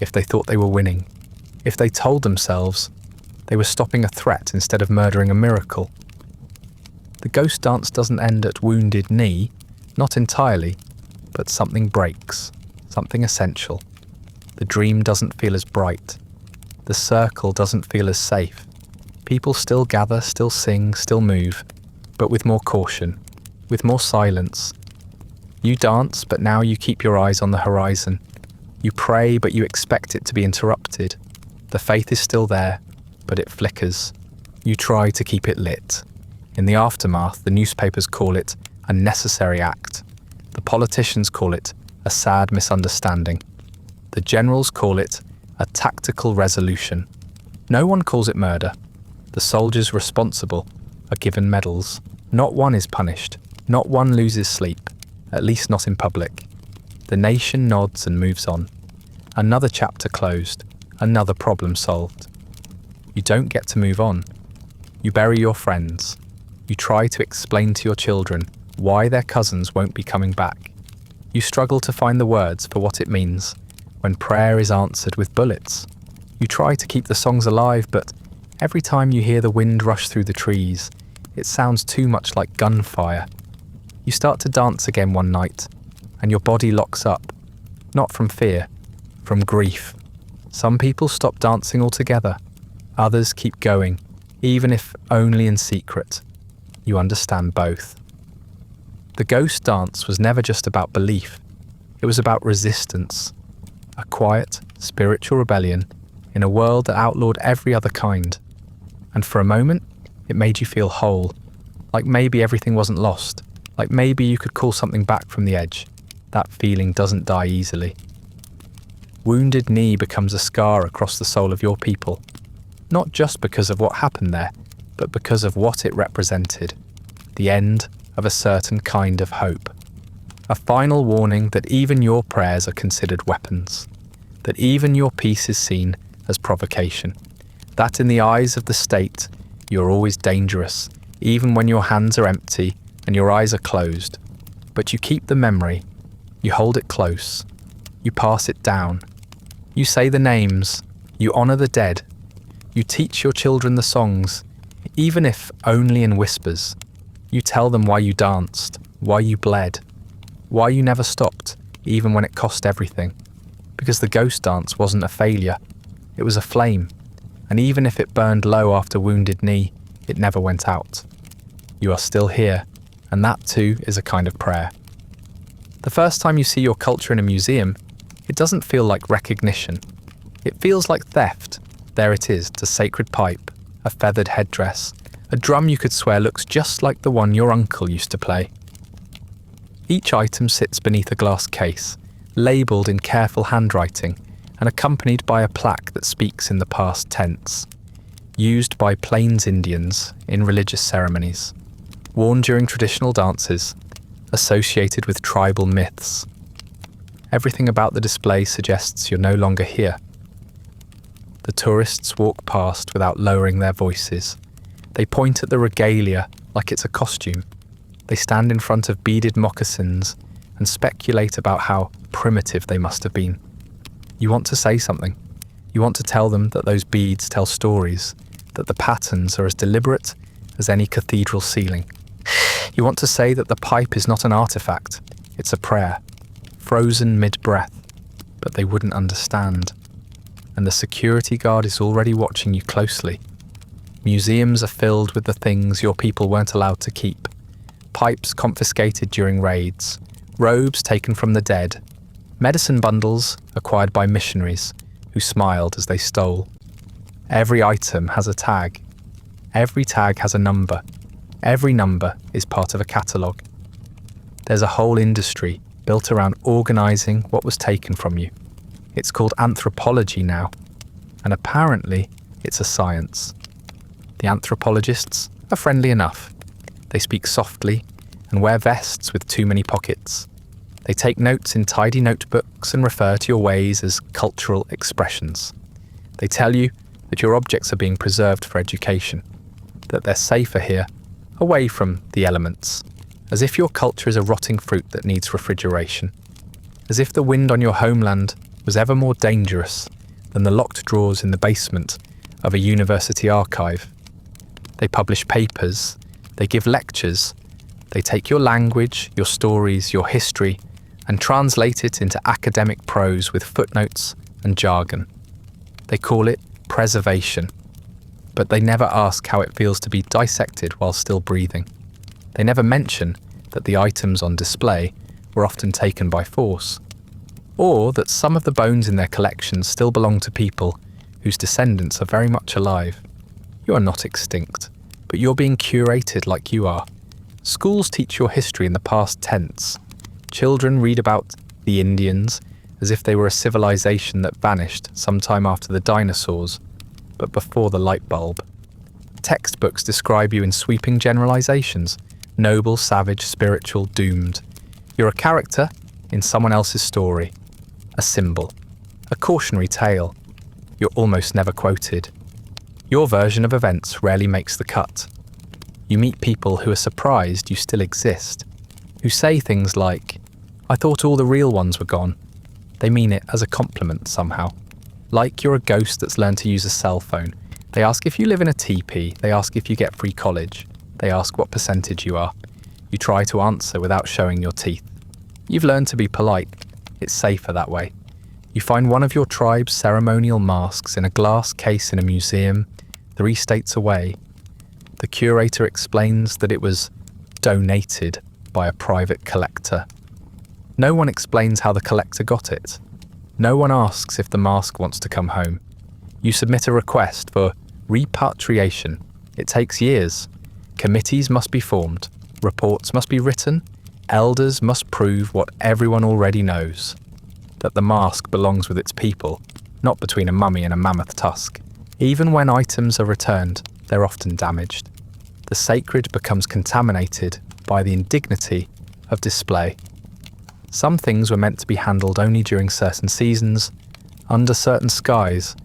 if they thought they were winning, if they told themselves they were stopping a threat instead of murdering a miracle. The ghost dance doesn't end at Wounded Knee, not entirely, but something breaks, something essential. The dream doesn't feel as bright. The circle doesn't feel as safe. People still gather, still sing, still move, but with more caution, with more silence. You dance, but now you keep your eyes on the horizon. You pray, but you expect it to be interrupted. The faith is still there, but it flickers. You try to keep it lit. In the aftermath, the newspapers call it a necessary act. The politicians call it a sad misunderstanding. The generals call it a tactical resolution. No one calls it murder. The soldiers responsible are given medals. Not one is punished. Not one loses sleep, at least not in public. The nation nods and moves on. Another chapter closed, another problem solved. You don't get to move on. You bury your friends. You try to explain to your children why their cousins won't be coming back. You struggle to find the words for what it means when prayer is answered with bullets. You try to keep the songs alive, but every time you hear the wind rush through the trees, it sounds too much like gunfire. You start to dance again one night, and your body locks up, not from fear, from grief. Some people stop dancing altogether. Others keep going, even if only in secret. You understand both. The ghost dance was never just about belief. It was about resistance, a quiet, spiritual rebellion in a world that outlawed every other kind. And for a moment, it made you feel whole, like maybe everything wasn't lost, like maybe you could call something back from the edge. That feeling doesn't die easily. Wounded Knee becomes a scar across the soul of your people, not just because of what happened there, but because of what it represented, the end of a certain kind of hope. A final warning that even your prayers are considered weapons, that even your peace is seen as provocation, that in the eyes of the state you're always dangerous, even when your hands are empty and your eyes are closed. But you keep the memory, you hold it close, you pass it down, you say the names, you honour the dead, you teach your children the songs, even if only in whispers. You tell them why you danced, why you bled, why you never stopped, even when it cost everything. Because the ghost dance wasn't a failure, it was a flame, and even if it burned low after Wounded Knee, it never went out. You are still here, and that too is a kind of prayer. The first time you see your culture in a museum, it doesn't feel like recognition. It feels like theft. There it is, the sacred pipe, a feathered headdress, a drum you could swear looks just like the one your uncle used to play. Each item sits beneath a glass case, labelled in careful handwriting and accompanied by a plaque that speaks in the past tense, used by Plains Indians in religious ceremonies, worn during traditional dances, associated with tribal myths. Everything about the display suggests you're no longer here. The tourists walk past without lowering their voices. They point at the regalia like it's a costume. They stand in front of beaded moccasins and speculate about how primitive they must have been. You want to say something. You want to tell them that those beads tell stories, that the patterns are as deliberate as any cathedral ceiling. You want to say that the pipe is not an artifact, it's a prayer, frozen mid-breath, but they wouldn't understand. And the security guard is already watching you closely. Museums are filled with the things your people weren't allowed to keep. Pipes confiscated during raids, robes taken from the dead, medicine bundles acquired by missionaries who smiled as they stole. Every item has a tag. Every tag has a number. Every number is part of a catalogue. There's a whole industry built around organising what was taken from you. It's called Anthropology now, and apparently it's a science. The anthropologists are friendly enough. They speak softly and wear vests with too many pockets. They take notes in tidy notebooks and refer to your ways as cultural expressions. They tell you that your objects are being preserved for education, that they're safer here, away from the elements, as if your culture is a rotting fruit that needs refrigeration, as if the wind on your homeland was ever more dangerous than the locked drawers in the basement of a university archive. They publish papers, they give lectures, they take your language, your stories, your history, and translate it into academic prose with footnotes and jargon. They call it preservation, but they never ask how it feels to be dissected while still breathing. They never mention that the items on display were often taken by force, or that some of the bones in their collections still belong to people whose descendants are very much alive. You are not extinct, but you're being curated like you are. Schools teach your history in the past tense. Children read about the Indians as if they were a civilization that vanished sometime after the dinosaurs, but before the light bulb. Textbooks describe you in sweeping generalizations: noble, savage, spiritual, doomed. You're a character in someone else's story, a symbol, a cautionary tale. You're almost never quoted. Your version of events rarely makes the cut. You meet people who are surprised you still exist, who say things like, "I thought all the real ones were gone." They mean it as a compliment somehow. Like you're a ghost that's learned to use a cell phone. They ask if you live in a teepee. They ask if you get free college. They ask what percentage you are. You try to answer without showing your teeth. You've learned to be polite. It's safer that way. You find one of your tribe's ceremonial masks in a glass case in a museum 3 states away. The curator explains that it was donated by a private collector. No one explains how the collector got it. No one asks if the mask wants to come home. You submit a request for repatriation. It takes years. Committees must be formed. Reports must be written. Elders must prove what everyone already knows: that the mask belongs with its people, not between a mummy and a mammoth tusk. Even when items are returned, they're often damaged. The sacred becomes contaminated by the indignity of display. Some things were meant to be handled only during certain seasons, under certain skies,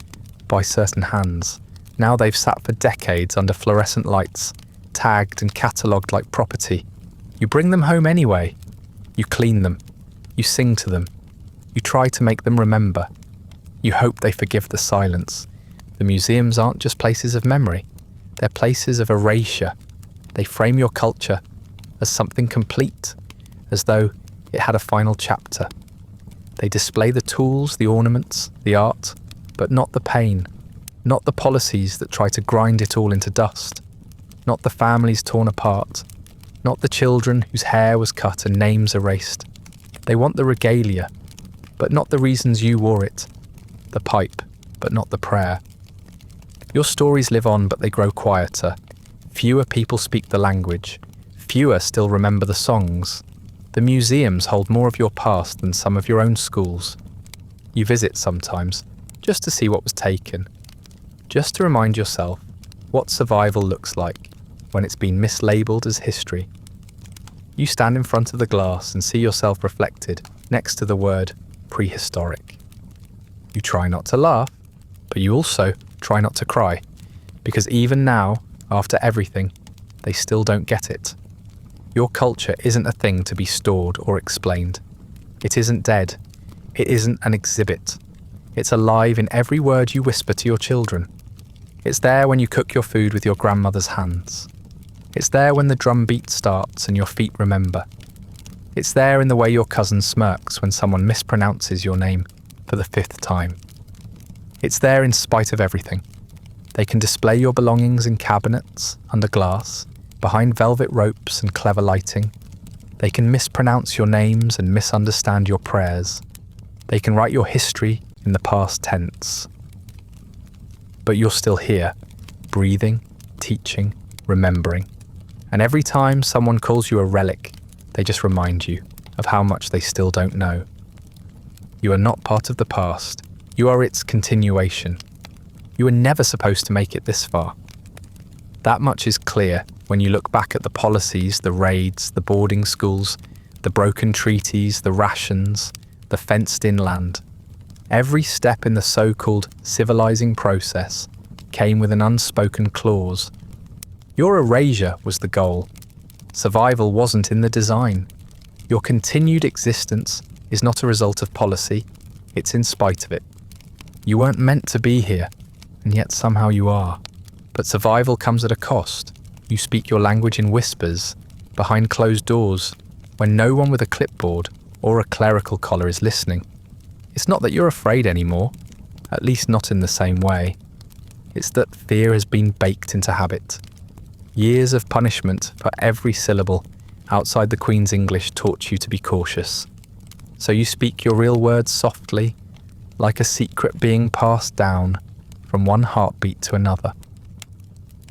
by certain hands. Now they've sat for decades under fluorescent lights, tagged and catalogued like property. You bring them home anyway. You clean them. You sing to them. You try to make them remember. You hope they forgive the silence. The museums aren't just places of memory. They're places of erasure. They frame your culture as something complete, as though it had a final chapter. They display the tools, the ornaments, the art, but not the pain, not the policies that try to grind it all into dust, not the families torn apart, not the children whose hair was cut and names erased. They want the regalia, but not the reasons you wore it, the pipe, but not the prayer. Your stories live on, but they grow quieter. Fewer people speak the language. Fewer still remember the songs. The museums hold more of your past than some of your own schools. You visit sometimes, just to see what was taken, just to remind yourself what survival looks like when it's been mislabeled as history. You stand in front of the glass and see yourself reflected next to the word prehistoric. You try not to laugh, but you also try not to cry, because even now, after everything, they still don't get it. Your culture isn't a thing to be stored or explained. It isn't dead. It isn't an exhibit. It's alive in every word you whisper to your children. It's there when you cook your food with your grandmother's hands. It's there when the drum beat starts and your feet remember. It's there in the way your cousin smirks when someone mispronounces your name for the 5th time. It's there in spite of everything. They can display your belongings in cabinets, under glass, behind velvet ropes and clever lighting. They can mispronounce your names and misunderstand your prayers. They can write your history in the past tense. But you're still here, breathing, teaching, remembering. And every time someone calls you a relic, they just remind you of how much they still don't know. You are not part of the past. You are its continuation. You were never supposed to make it this far. That much is clear when you look back at the policies, the raids, the boarding schools, The broken treaties, the rations, the fenced-in land. Every step in the so-called civilizing process came with an unspoken clause. Your erasure was the goal. Survival wasn't in the design. Your continued existence is not a result of policy, it's in spite of it. You weren't meant to be here, and yet somehow you are. But survival comes at a cost. You speak your language in whispers, behind closed doors, when no one with a clipboard or a clerical collar is listening. It's not that you're afraid anymore, at least not in the same way. It's that fear has been baked into habit. Years of punishment for every syllable outside the Queen's English taught you to be cautious. So you speak your real words softly, like a secret being passed down from one heartbeat to another.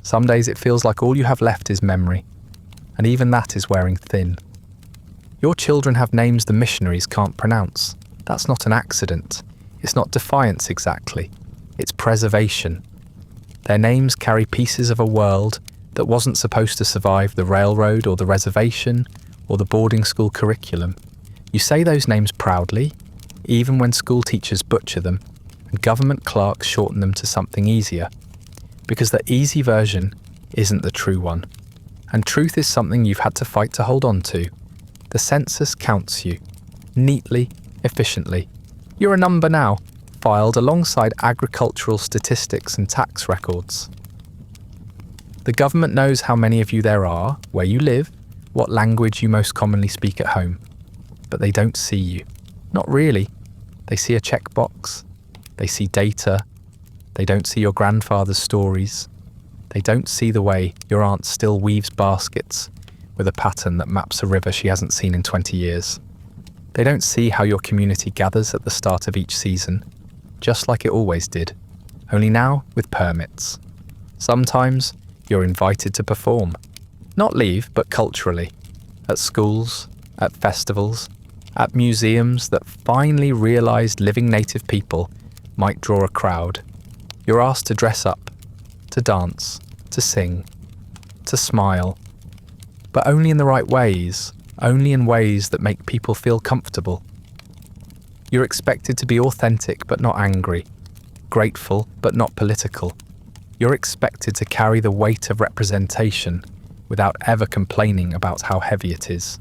Some days it feels like all you have left is memory, and even that is wearing thin. Your children have names the missionaries can't pronounce. That's not an accident. It's not defiance exactly. It's preservation. Their names carry pieces of a world that wasn't supposed to survive the railroad or the reservation or the boarding school curriculum. You say those names proudly, even when school teachers butcher them and government clerks shorten them to something easier, because the easy version isn't the true one. And truth is something you've had to fight to hold on to. The census counts you, neatly, efficiently. You're a number now, filed alongside agricultural statistics and tax records. The government knows how many of you there are, where you live, what language you most commonly speak at home. But they don't see you. Not really. They see a checkbox. They see data. They don't see your grandfather's stories. They don't see the way your aunt still weaves baskets with a pattern that maps a river she hasn't seen in 20 years. They don't see how your community gathers at the start of each season, just like it always did, only now with permits. Sometimes you're invited to perform. Not leave, but culturally. At schools, at festivals, at museums that finally realised living native people might draw a crowd. You're asked to dress up, to dance, to sing, to smile, but only in the right ways, only in ways that make people feel comfortable. You're expected to be authentic but not angry, grateful but not political. You're expected to carry the weight of representation without ever complaining about how heavy it is.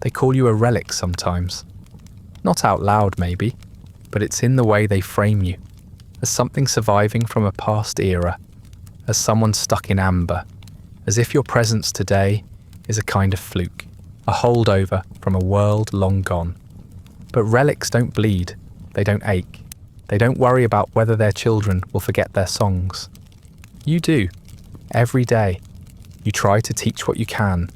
They call you a relic sometimes. Not out loud maybe, but it's in the way they frame you, as something surviving from a past era, as someone stuck in amber, as if your presence today is a kind of fluke, a holdover from a world long gone. But relics don't bleed, they don't ache, they don't worry about whether their children will forget their songs. You do, every day. You try to teach what you can.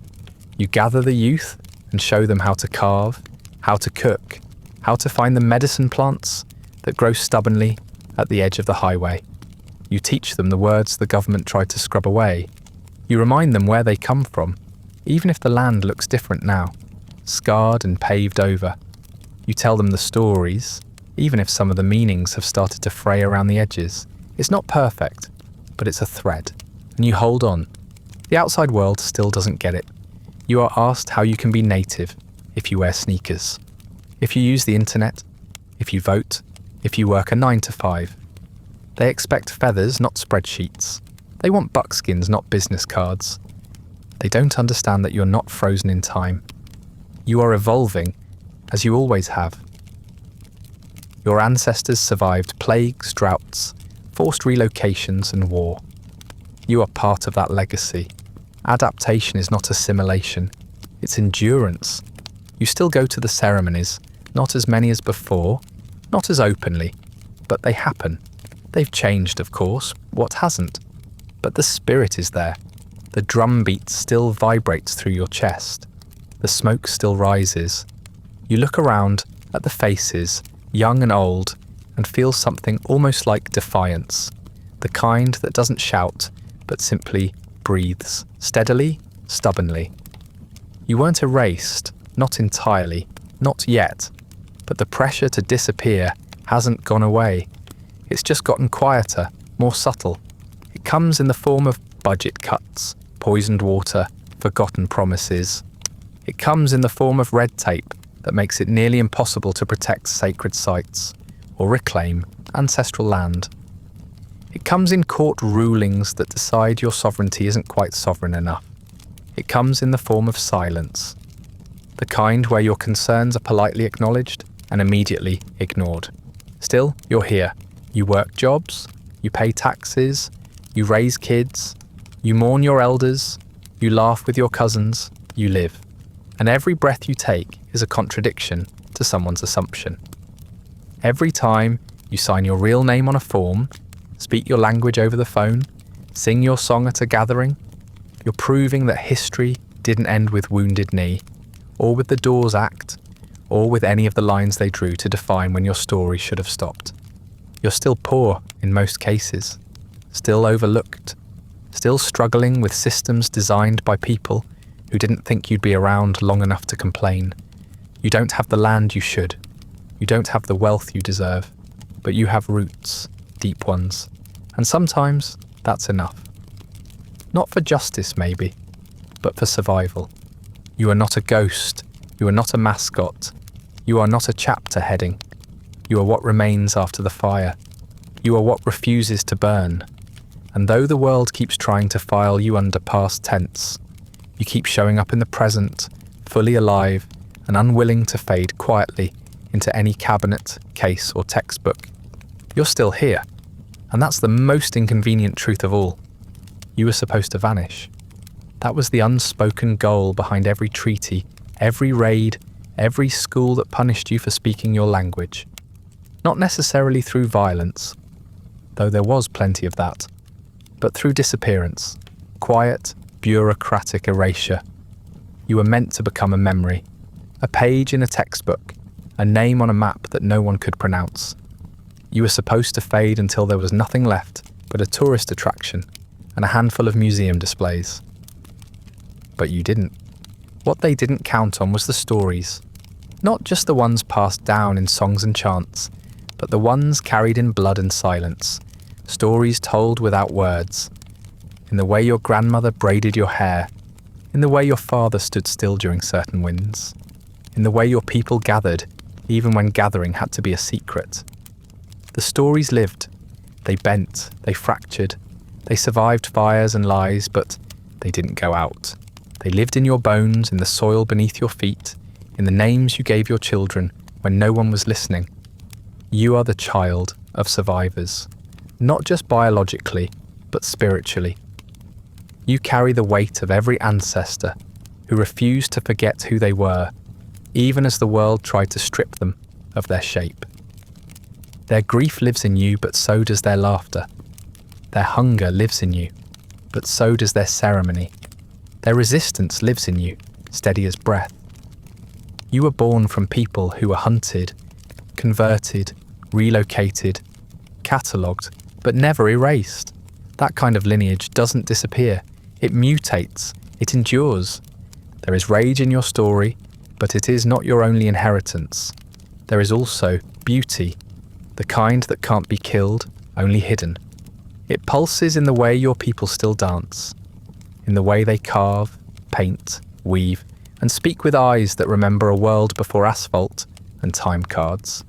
You gather the youth and show them how to carve, how to cook, how to find the medicine plants that grow stubbornly at the edge of the highway. You teach them the words the government tried to scrub away. You remind them where they come from, even if the land looks different now, scarred and paved over. You tell them the stories, even if some of the meanings have started to fray around the edges. It's not perfect, but it's a thread, and you hold on. The outside world still doesn't get it. You are asked how you can be native if you wear sneakers, if you use the internet, if you vote, if you work a 9 to 5. They expect feathers, not spreadsheets. They want buckskins, not business cards. They don't understand that you're not frozen in time. You are evolving, as you always have. Your ancestors survived plagues, droughts, forced relocations and war. You are part of that legacy. Adaptation is not assimilation, it's endurance. You still go to the ceremonies, not as many as before, not as openly, but they happen. They've changed, of course, what hasn't? But the spirit is there. The drumbeat still vibrates through your chest. The smoke still rises. You look around at the faces, young and old, and feel something almost like defiance, the kind that doesn't shout, but simply breathes, steadily, stubbornly. You weren't erased, not entirely, not yet, but the pressure to disappear hasn't gone away. It's just gotten quieter, more subtle. It comes in the form of budget cuts, poisoned water, forgotten promises. It comes in the form of red tape that makes it nearly impossible to protect sacred sites or reclaim ancestral land. It comes in court rulings that decide your sovereignty isn't quite sovereign enough. It comes in the form of silence, the kind where your concerns are politely acknowledged and immediately ignored. Still, you're here. You work jobs, you pay taxes, you raise kids, you mourn your elders, you laugh with your cousins, you live. And every breath you take is a contradiction to someone's assumption. Every time you sign your real name on a form, speak your language over the phone, sing your song at a gathering, you're proving that history didn't end with Wounded Knee, or with the Dawes Act, or with any of the lines they drew to define when your story should have stopped. You're still poor in most cases, still overlooked, still struggling with systems designed by people who didn't think you'd be around long enough to complain. You don't have the land you should. You don't have the wealth you deserve, but you have roots, deep ones, and sometimes that's enough. Not for justice, maybe, but for survival. You are not a ghost. You are not a mascot. You are not a chapter heading. You are what remains after the fire. You are what refuses to burn. And though the world keeps trying to file you under past tense, you keep showing up in the present, fully alive and unwilling to fade quietly into any cabinet, case or textbook. You're still here. And that's the most inconvenient truth of all. You were supposed to vanish. That was the unspoken goal behind every treaty, every raid, every school that punished you for speaking your language. Not necessarily through violence, though there was plenty of that, but through disappearance, quiet, bureaucratic erasure. You were meant to become a memory, a page in a textbook, a name on a map that no one could pronounce. You were supposed to fade until there was nothing left but a tourist attraction and a handful of museum displays. But you didn't. What they didn't count on was the stories, not just the ones passed down in songs and chants, but the ones carried in blood and silence, stories told without words, in the way your grandmother braided your hair, in the way your father stood still during certain winds, in the way your people gathered, even when gathering had to be a secret. The stories lived. They bent, they fractured, they survived fires and lies, but they didn't go out. They lived in your bones, in the soil beneath your feet, in the names you gave your children when no one was listening. You are the child of survivors, not just biologically, but spiritually. You carry the weight of every ancestor who refused to forget who they were, even as the world tried to strip them of their shape. Their grief lives in you, but so does their laughter. Their hunger lives in you, but so does their ceremony. Their resistance lives in you, steady as breath. You were born from people who were hunted, converted, relocated, catalogued, but never erased. That kind of lineage doesn't disappear. It mutates. It endures. There is rage in your story, but it is not your only inheritance. There is also beauty, the kind that can't be killed, only hidden. It pulses in the way your people still dance, in the way they carve, paint, weave, and speak with eyes that remember a world before asphalt and time cards.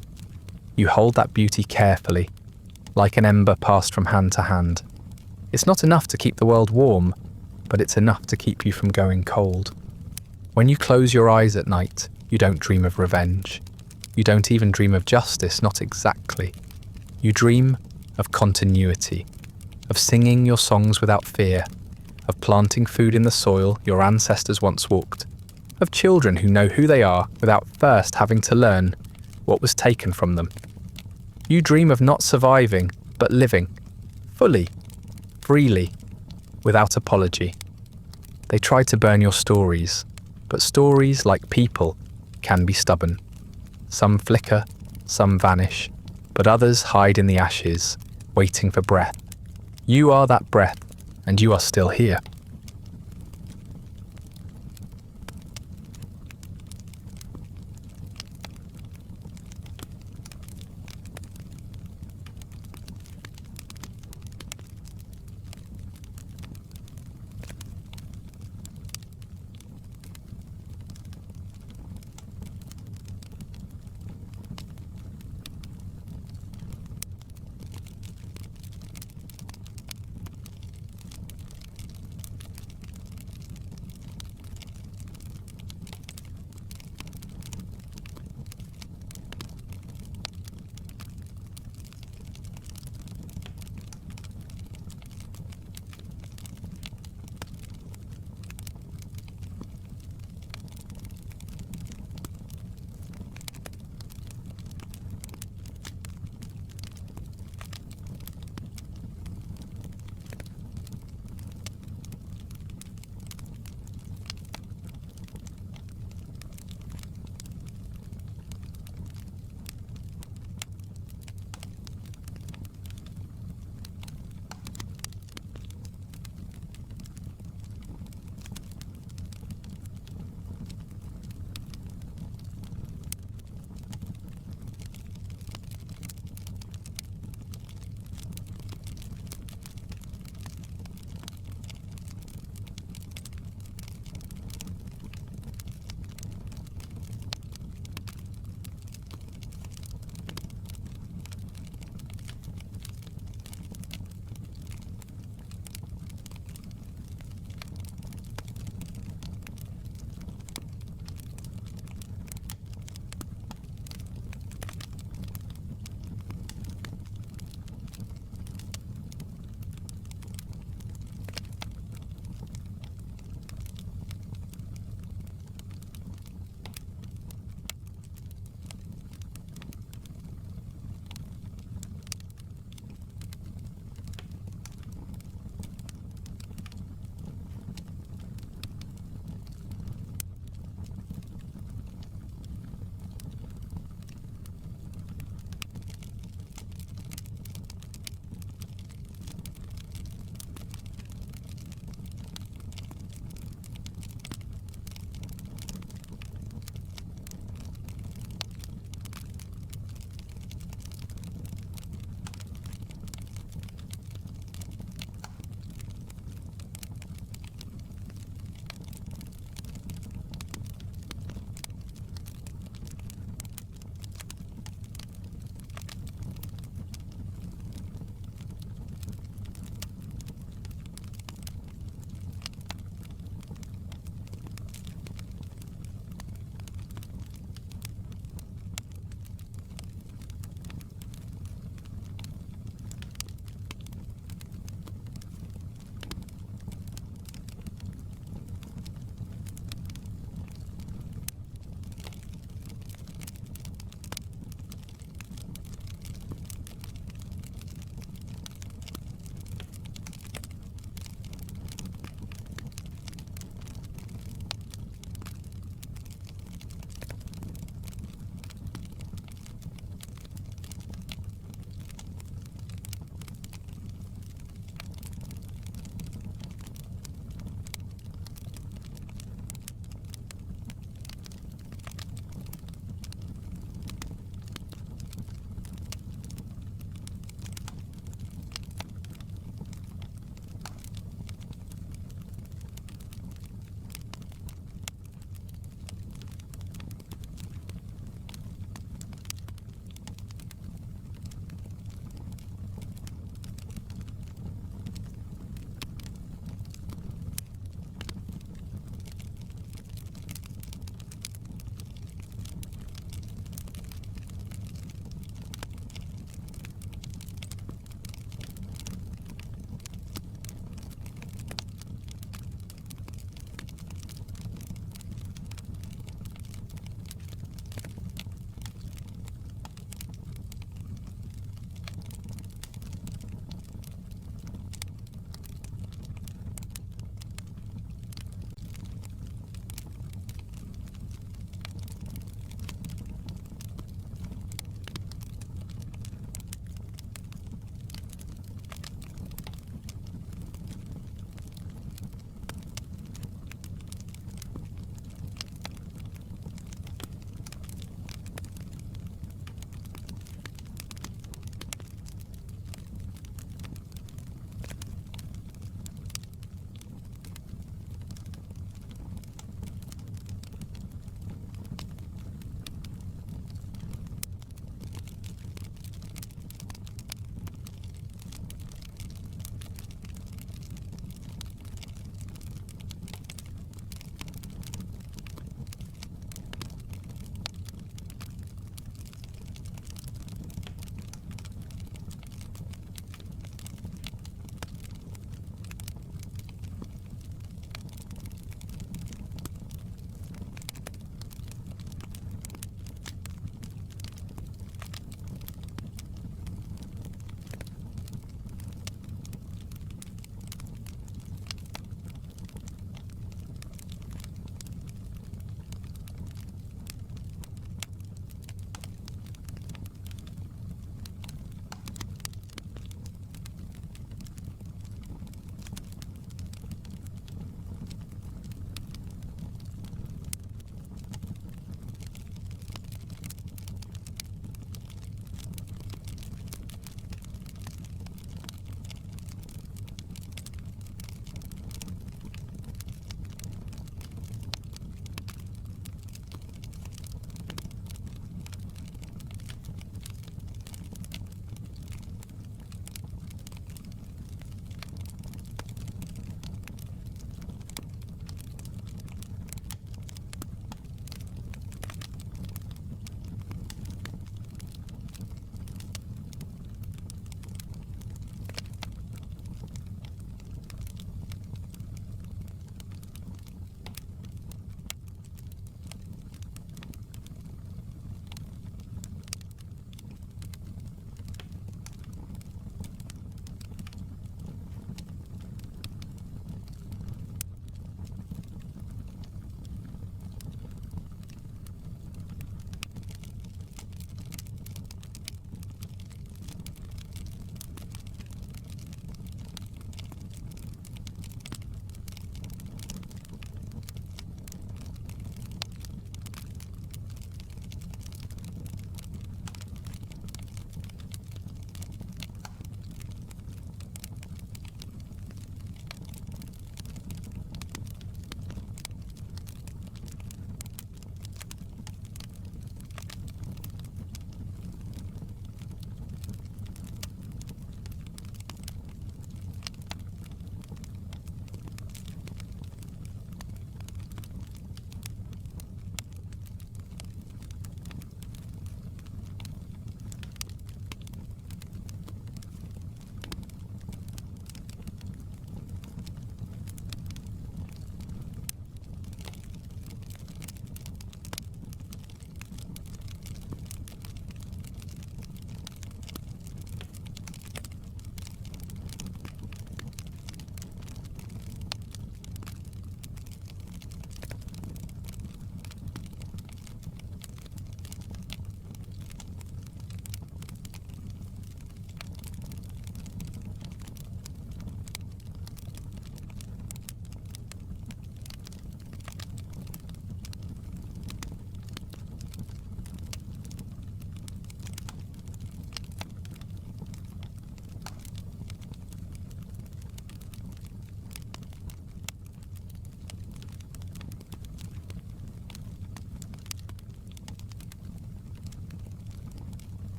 You hold that beauty carefully, like an ember passed from hand to hand. It's not enough to keep the world warm, but it's enough to keep you from going cold. When you close your eyes at night, you don't dream of revenge. You don't even dream of justice, not exactly. You dream of continuity, of singing your songs without fear, of planting food in the soil your ancestors once walked, of children who know who they are without first having to learn what was taken from them. You dream of not surviving, but living, fully, freely, without apology. They try to burn your stories, but stories, like people, can be stubborn. Some flicker, some vanish, but others hide in the ashes, waiting for breath. You are that breath, and you are still here.